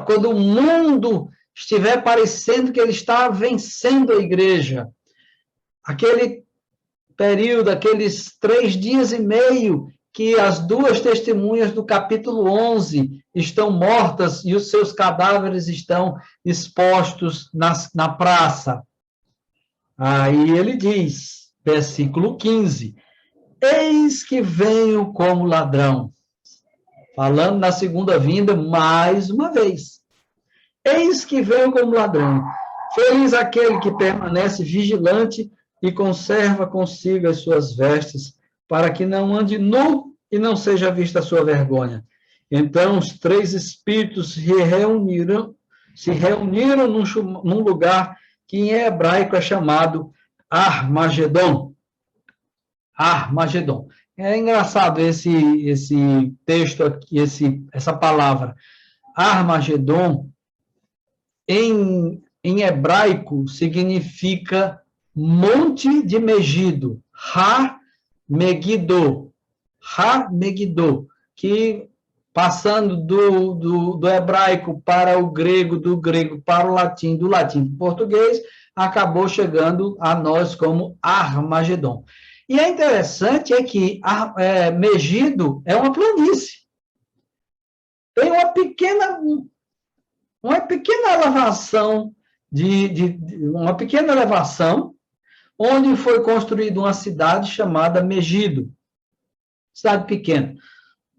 quando o mundo estiver parecendo que ele está vencendo a igreja? Aquele período, aqueles 3 dias e meio que as 2 testemunhas do capítulo 11 estão mortas e os seus cadáveres estão expostos na praça. Aí ele diz, versículo 15, eis que venho como ladrão. Falando na segunda vinda, mais uma vez. Eis que venho como ladrão. Feliz aquele que permanece vigilante e conserva consigo as suas vestes, para que não ande nu e não seja vista a sua vergonha. Então os 3 espíritos se reuniram num lugar que em hebraico é chamado Armagedon. Armagedon. É engraçado esse texto aqui, essa palavra. Armagedon, em hebraico, significa monte de Megido, Ha-Megiddo, que passando do hebraico para o grego, do grego para o latim, do latim para o português, acabou chegando a nós como Armagedon. E é interessante que Megido é uma planície. Tem uma pequena elevação, uma pequena elevação, onde foi construída uma cidade chamada Megido, cidade pequena,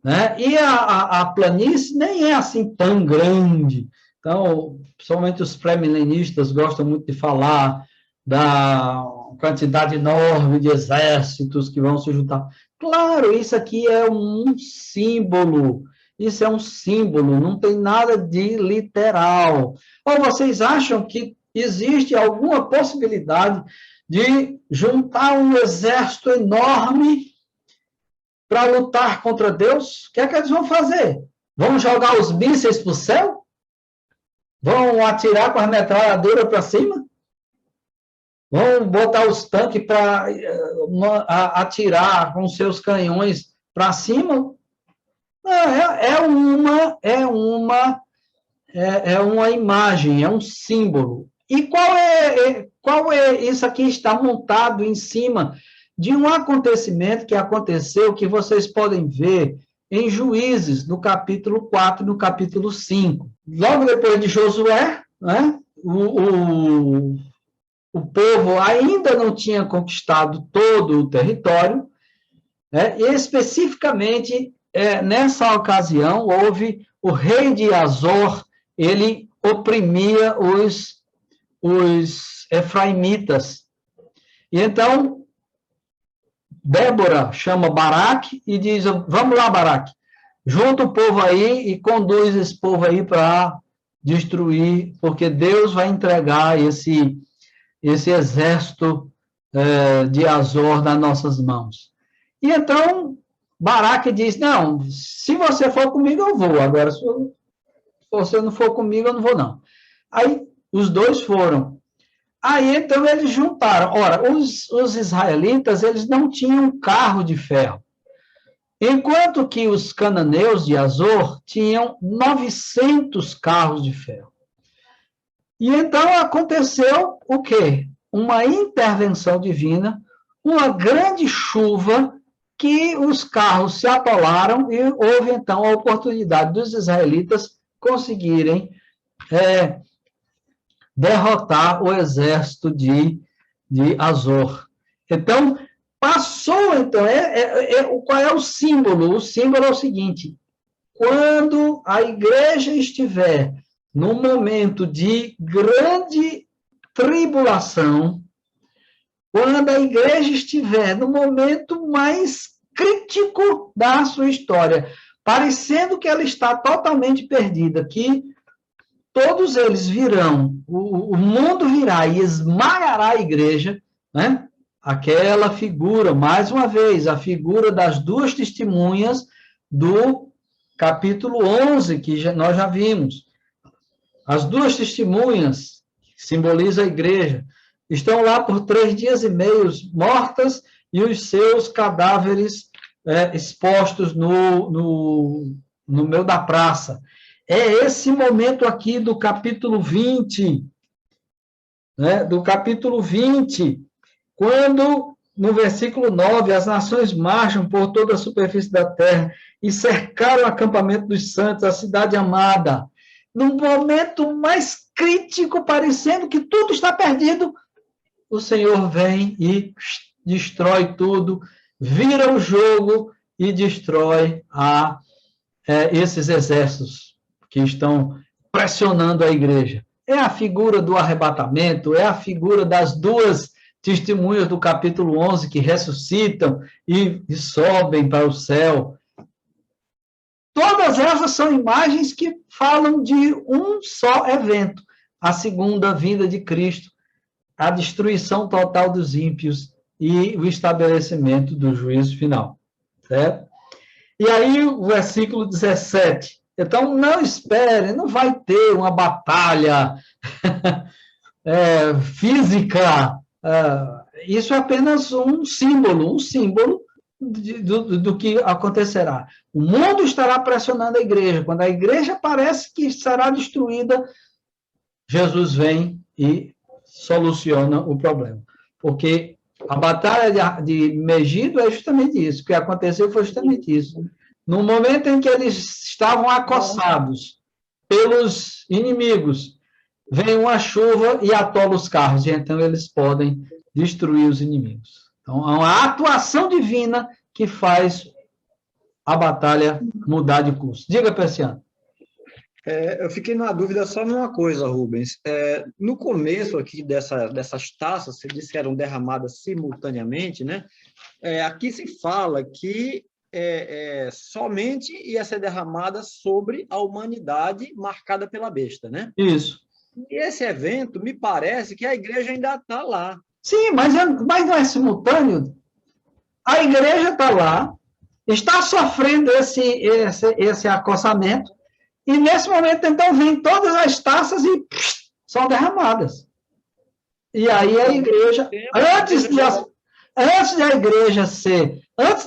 né? E a planície nem é assim tão grande. Então, principalmente os pré-milenistas gostam muito de falar da quantidade enorme de exércitos que vão se juntar. Claro, isso aqui é um símbolo, Isso é um símbolo, não tem nada de literal. Ou vocês acham que existe alguma possibilidade de juntar um exército enorme para lutar contra Deus? O que é que eles vão fazer? Vão jogar os mísseis para o céu? Vão atirar com a metralhadora para cima? Vão botar os tanques para atirar com seus canhões para cima? É uma imagem, é um símbolo. E qual é isso aqui? Está montado em cima de um acontecimento que aconteceu, que vocês podem ver em Juízes, no capítulo 4, no capítulo 5. Logo depois de Josué, né, o povo ainda não tinha conquistado todo o território, né, e especificamente, nessa ocasião, houve o rei de Azor, ele oprimia os efraimitas. E então, Débora chama Baraque e diz, vamos lá, Baraque, junta o povo aí e conduz esse povo aí para destruir, porque Deus vai entregar esse exército de Azor nas nossas mãos. E então, Baraque diz, não, se você for comigo, eu vou. Agora, se você não for comigo, eu não vou, não. Aí, os dois foram. Aí, então, eles juntaram. Ora, os israelitas, eles não tinham carro de ferro. Enquanto que os cananeus de Azor tinham 900 carros de ferro. E então aconteceu o quê? Uma intervenção divina, uma grande chuva, que os carros se atolaram e houve, então, a oportunidade dos israelitas conseguirem derrotar o exército de Azor. Então, passou, então, qual é o símbolo? O símbolo é o seguinte, quando a igreja estiver num momento de grande tribulação, quando a igreja estiver no momento mais crítico da sua história, parecendo que ela está totalmente perdida, que todos eles virão, o mundo virá e esmagará a igreja, né? Aquela figura, mais uma vez, a figura das duas testemunhas do capítulo 11, que nós já vimos. As duas testemunhas, que simbolizam a igreja, estão lá por 3 dias e meio mortas e os seus cadáveres expostos no meio da praça. É esse momento aqui do capítulo 20, né, do capítulo 20, quando, no versículo 9, as nações marcham por toda a superfície da terra e cercaram o acampamento dos santos, a cidade amada. Num momento mais crítico, parecendo que tudo está perdido, o Senhor vem e destrói tudo, vira o jogo e destrói esses exércitos que estão pressionando a igreja. É a figura do arrebatamento, é a figura das duas testemunhas do capítulo 11 que ressuscitam e sobem para o céu. Todas essas são imagens que falam de um só evento, a segunda vinda de Cristo, a destruição total dos ímpios e o estabelecimento do juízo final. Certo? E aí, o versículo 17. Então, não espere, não vai ter uma batalha física. Isso é apenas um símbolo do que acontecerá. O mundo estará pressionando a igreja. Quando a igreja parece que será destruída, Jesus vem e soluciona o problema. Porque a batalha de Megido é justamente isso. O que aconteceu foi justamente isso. No momento em que eles estavam acossados pelos inimigos, vem uma chuva e atola os carros. E então eles podem destruir os inimigos. Então, é uma atuação divina que faz a batalha mudar de curso. Diga, Persiano. Eu fiquei numa dúvida só numa coisa, Rubens. No começo aqui dessas taças, você disse que eram derramadas simultaneamente, né? Aqui se fala que somente ia ser derramada sobre a humanidade marcada pela besta, né? Isso. E esse evento, me parece que a igreja ainda está lá. Sim, mas não é simultâneo. A igreja está lá, está sofrendo esse acossamento, e nesse momento, então, vem todas as taças e são derramadas. E aí a igreja, antes de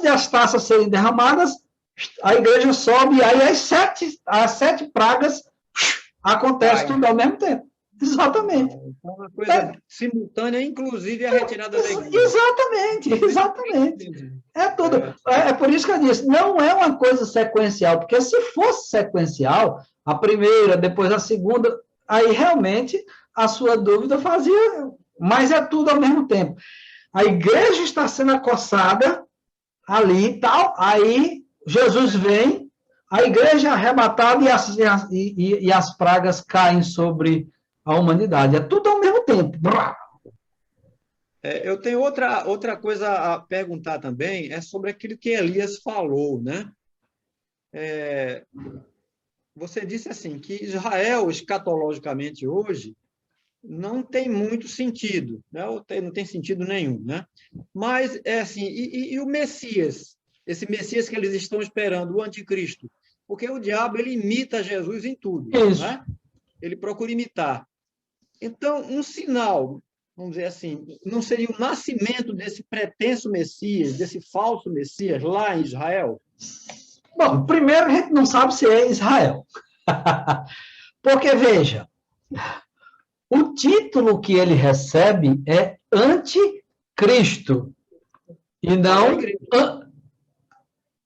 as taças serem derramadas, a igreja sobe, e aí as sete pragas acontecem tudo ao mesmo tempo. Exatamente. Então, uma coisa simultânea, inclusive a retirada da igreja. Exatamente. É tudo. É por isso que eu disse, não é uma coisa sequencial, porque se fosse sequencial, a primeira, depois a segunda, aí realmente a sua dúvida fazia, mas é tudo ao mesmo tempo. A igreja está sendo acossada ali e tal, aí Jesus vem, a igreja é arrebatada e as pragas caem sobre a humanidade. É tudo ao mesmo tempo. Eu tenho outra coisa a perguntar também, é sobre aquilo que Elias falou, né? Você disse assim, que Israel, escatologicamente hoje, não tem muito sentido, né? Não tem sentido nenhum, né? Mas, assim, e o Messias? Esse Messias que eles estão esperando, o anticristo? Porque o diabo, ele imita Jesus em tudo, Isso. né? Ele procura imitar. Então, um sinal, vamos dizer assim, não seria o nascimento desse pretenso Messias, desse falso Messias lá em Israel? Bom, primeiro a gente não sabe se é Israel. Porque, veja, o título que ele recebe é anticristo. E não...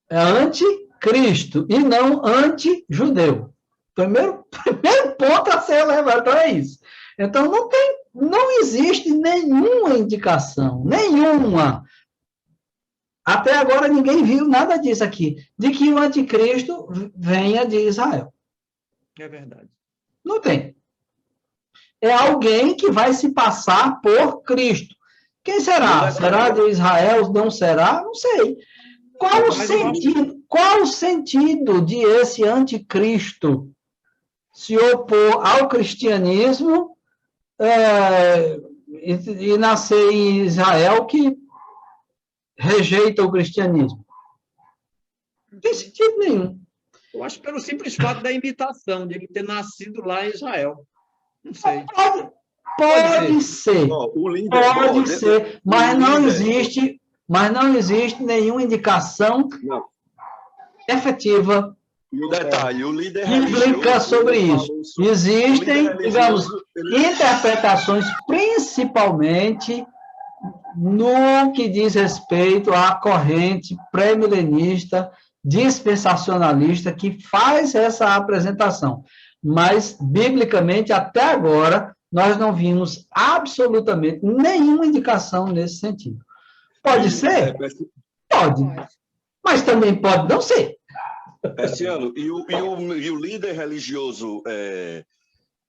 É anticristo e não anti-judeu. Primeiro ponto a ser levantado é isso. Então, não existe nenhuma indicação, nenhuma. Até agora ninguém viu nada disso aqui, de que o anticristo venha de Israel. É verdade. Não tem. É alguém que vai se passar por Cristo. Quem será? Será de Israel? Não será? Não sei. Qual o sentido de esse anticristo se opor ao cristianismo e nascer em Israel que rejeita o cristianismo? Não tem sentido nenhum. Eu acho pelo simples fato da imitação, de ele ter nascido lá em Israel. Não sei. Pode ser. Pode ser, mas não existe nenhuma indicação efetiva e o detalhe, o líder que implica sobre isso. Existem, digamos, interpretações, principalmente no que diz respeito à corrente pré-milenista, dispensacionalista, que faz essa apresentação. Mas, biblicamente, até agora, nós não vimos absolutamente nenhuma indicação nesse sentido. Pode ser? Pode. Mas também pode não ser. Cristiano, e o líder religioso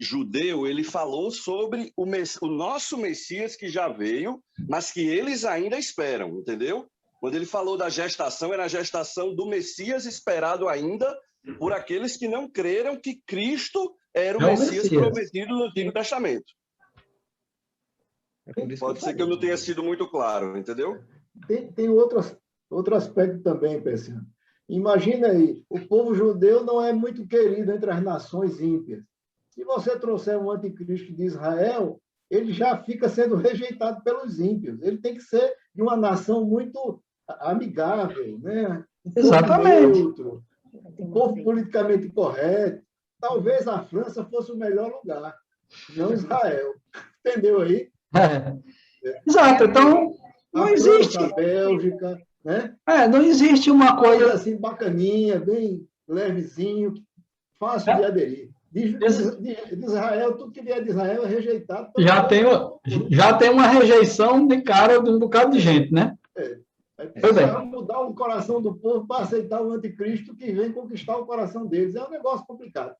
judeu, ele falou sobre o nosso Messias que já veio, mas que eles ainda esperam, entendeu? Quando ele falou da gestação, era a gestação do Messias esperado ainda por aqueles que não creram que Cristo era o Messias prometido no Antigo Testamento. Pode ser que eu não tenha sido muito claro, entendeu? Tem outro aspecto também, Pessiano. Imagina aí, o povo judeu não é muito querido entre as nações ímpias. Se você trouxer um anticristo de Israel, ele já fica sendo rejeitado pelos ímpios. Ele tem que ser de uma nação muito amigável, né? Exatamente. Neutro, um povo politicamente correto. Talvez a França fosse o melhor lugar, não Israel. Entendeu aí? Exato. Então, não existe. A Bélgica, né? Não existe uma coisa assim bacaninha, bem levezinho, fácil de aderir. De Israel, tudo que vier de Israel é rejeitado. Já tem uma rejeição de cara de um bocado de gente, né? Precisava mudar o coração do povo para aceitar o anticristo que vem conquistar o coração deles. É um negócio complicado.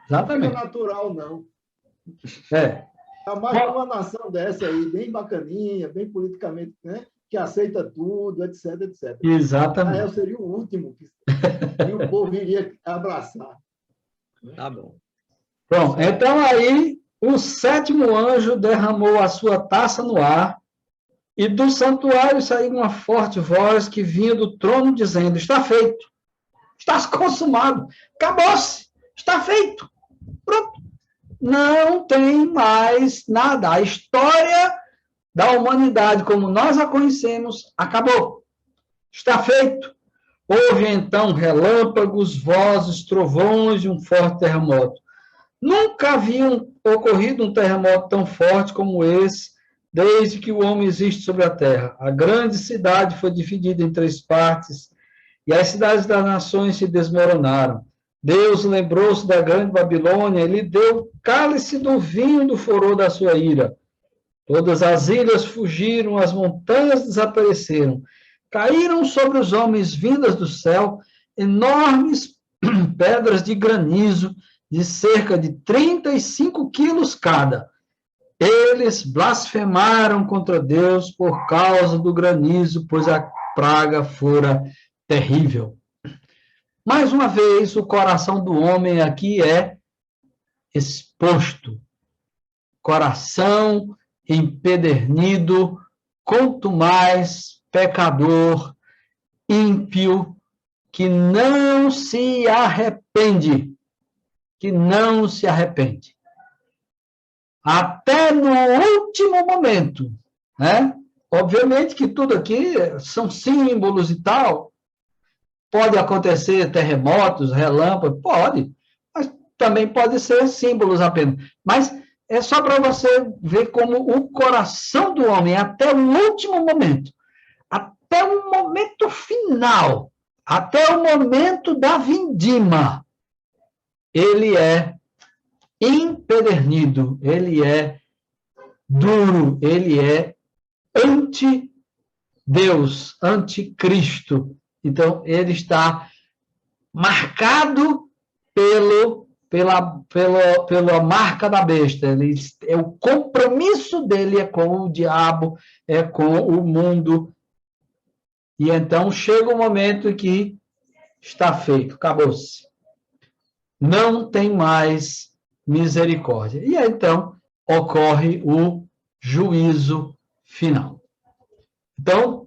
Exatamente. Não é natural, não. Ainda mais uma nação dessa aí, bem bacaninha, bem politicamente, né? que aceita tudo, etc, etc. Exatamente. Israel seria o último que e o povo iria abraçar. Tá bom. Bom, então aí o sétimo anjo derramou a sua taça no ar, e do santuário saiu uma forte voz que vinha do trono dizendo: está feito, está consumado, acabou-se, está feito, pronto. Não tem mais nada. A história da humanidade, como nós a conhecemos, acabou. Está feito. Houve então relâmpagos, vozes, trovões e um forte terremoto. Nunca havia ocorrido um terremoto tão forte como esse, desde que o homem existe sobre a terra. A grande cidade foi dividida em 3 partes, e as cidades das nações se desmoronaram. Deus lembrou-se da grande Babilônia e lhe deu cálice do vinho do furor da sua ira. Todas as ilhas fugiram, as montanhas desapareceram. Caíram sobre os homens vindas do céu enormes pedras de granizo de cerca de 35 quilos cada. Eles blasfemaram contra Deus por causa do granizo, pois a praga fora terrível. Mais uma vez, o coração do homem aqui é exposto. Coração empedernido, quanto mais pecador, ímpio, que não se arrepende. Que não se arrepende. Até no último momento, né? Obviamente que tudo aqui são símbolos e tal. Pode acontecer terremotos, relâmpagos, pode. Mas também pode ser símbolos apenas. Mas é só para você ver como o coração do homem, até o último momento, até o momento final, até o momento da vindima, ele é empedernido, ele é duro, ele é anti-Deus, anticristo. Então, ele está marcado pela marca da besta. O compromisso dele é com o diabo, é com o mundo. E então chega o momento em que está feito, acabou-se. Não tem mais misericórdia. E aí, então, ocorre o juízo final. Então,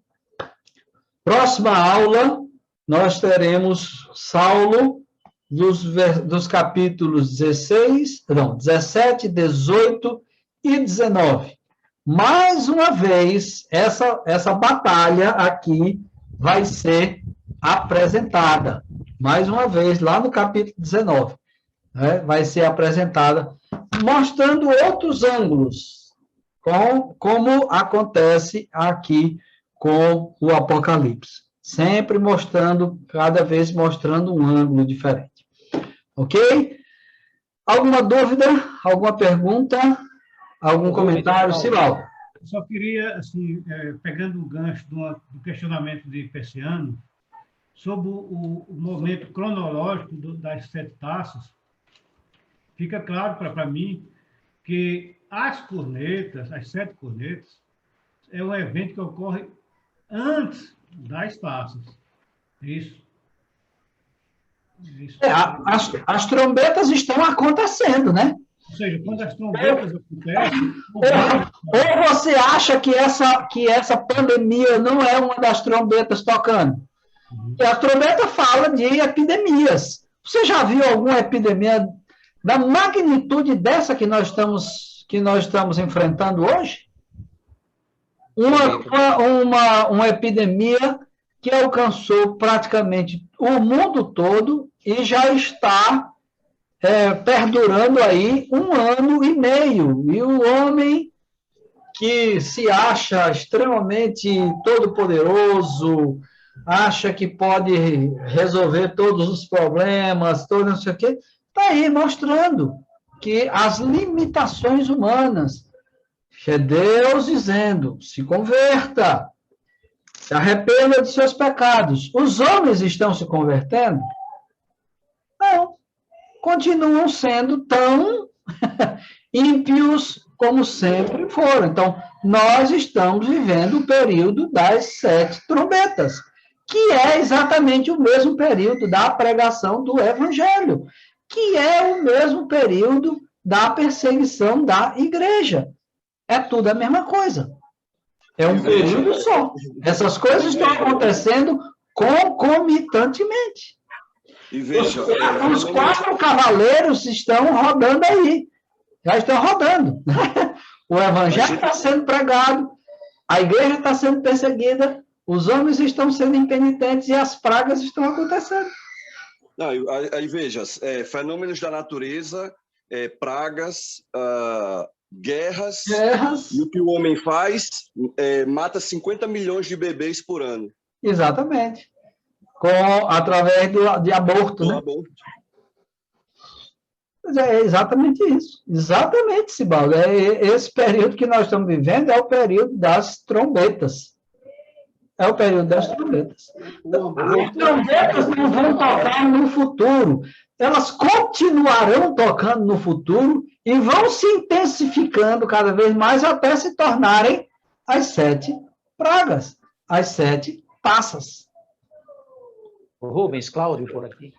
próxima aula, nós teremos Saulo dos capítulos 17, 18 e 19. Mais uma vez, essa batalha aqui vai ser apresentada. Mais uma vez, lá no capítulo 19, né, vai ser apresentada, mostrando outros ângulos, como acontece aqui com o Apocalipse. Sempre mostrando, cada vez mostrando um ângulo diferente. Ok? Alguma dúvida? Alguma pergunta? Algum comentário? Silau? Eu só queria, assim, pegando o gancho do questionamento de Persiano, sobre o momento cronológico das 7 taças, fica claro para mim que as 7 cornetas, é um evento que ocorre antes das taças. Isso. As trombetas estão acontecendo, né? Ou seja, quando as trombetas acontecem... Ou você acha que essa pandemia não é uma das trombetas tocando? E a trombeta fala de epidemias. Você já viu alguma epidemia da magnitude dessa que nós estamos enfrentando hoje? Uma epidemia que alcançou praticamente o mundo todo e já está perdurando aí 1 ano e meio. E o homem que se acha extremamente todo-poderoso, acha que pode resolver todos os problemas, não sei o quê, está aí mostrando que as limitações humanas, é Deus dizendo, se converta, se arrependa de seus pecados. Os homens estão se convertendo? Não. Continuam sendo tão ímpios como sempre foram. Então, nós estamos vivendo o período das 7 trombetas, que é exatamente o mesmo período da pregação do Evangelho, que é o mesmo período da perseguição da igreja. É tudo a mesma coisa. É um período só. Essas coisas estão acontecendo concomitantemente. E veja, Os 4 cavaleiros estão rodando aí. Já estão rodando. O evangelho está sendo pregado, a igreja está sendo perseguida, os homens estão sendo impenitentes e as pragas estão acontecendo. Não, aí veja, fenômenos da natureza, pragas, guerras, e o que o homem faz, mata 50 milhões de bebês por ano. Exatamente. Através de aborto, né? Aborto. É exatamente isso. Exatamente, Sibaldo. Esse período que nós estamos vivendo é o período das trombetas. É o período das trombetas. As trombetas não vão tocar no futuro. Elas continuarão tocando no futuro e vão se intensificando cada vez mais até se tornarem as 7 pragas, as 7 taças. Rubens, Cláudio, por aqui.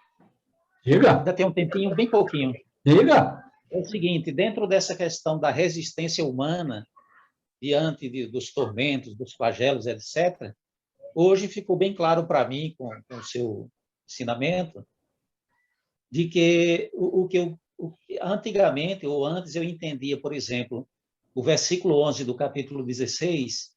Diga. Ainda tem um tempinho, bem pouquinho. Diga. É o seguinte, dentro dessa questão da resistência humana diante dos tormentos, dos flagelos, etc., hoje ficou bem claro para mim, com o seu ensinamento, de que antigamente, ou antes, eu entendia, por exemplo, o versículo 11 do capítulo 16,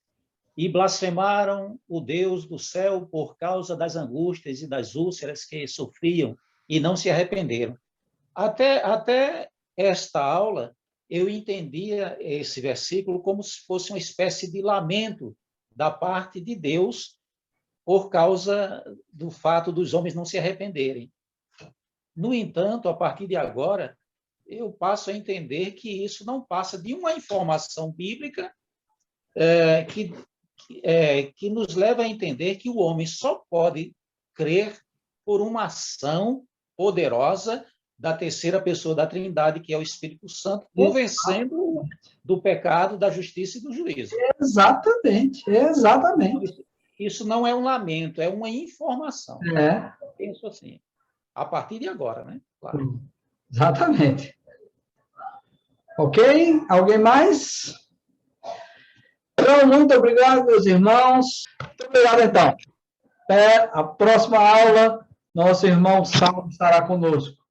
e blasfemaram o Deus do céu por causa das angústias e das úlceras que sofriam e não se arrependeram. Até esta aula, eu entendia esse versículo como se fosse uma espécie de lamento da parte de Deus por causa do fato dos homens não se arrependerem. No entanto, a partir de agora, eu passo a entender que isso não passa de uma informação bíblica que nos leva a entender que o homem só pode crer por uma ação poderosa da terceira pessoa da Trindade, que é o Espírito Santo, convencendo do pecado, da justiça e do juízo. Exatamente, exatamente. Isso não é um lamento, é uma informação. Eu penso assim, a partir de agora, né? Claro. Exatamente. Ok? Alguém mais? Então, muito obrigado, meus irmãos. Muito obrigado, então. Até a próxima aula, nosso irmão Saulo estará conosco.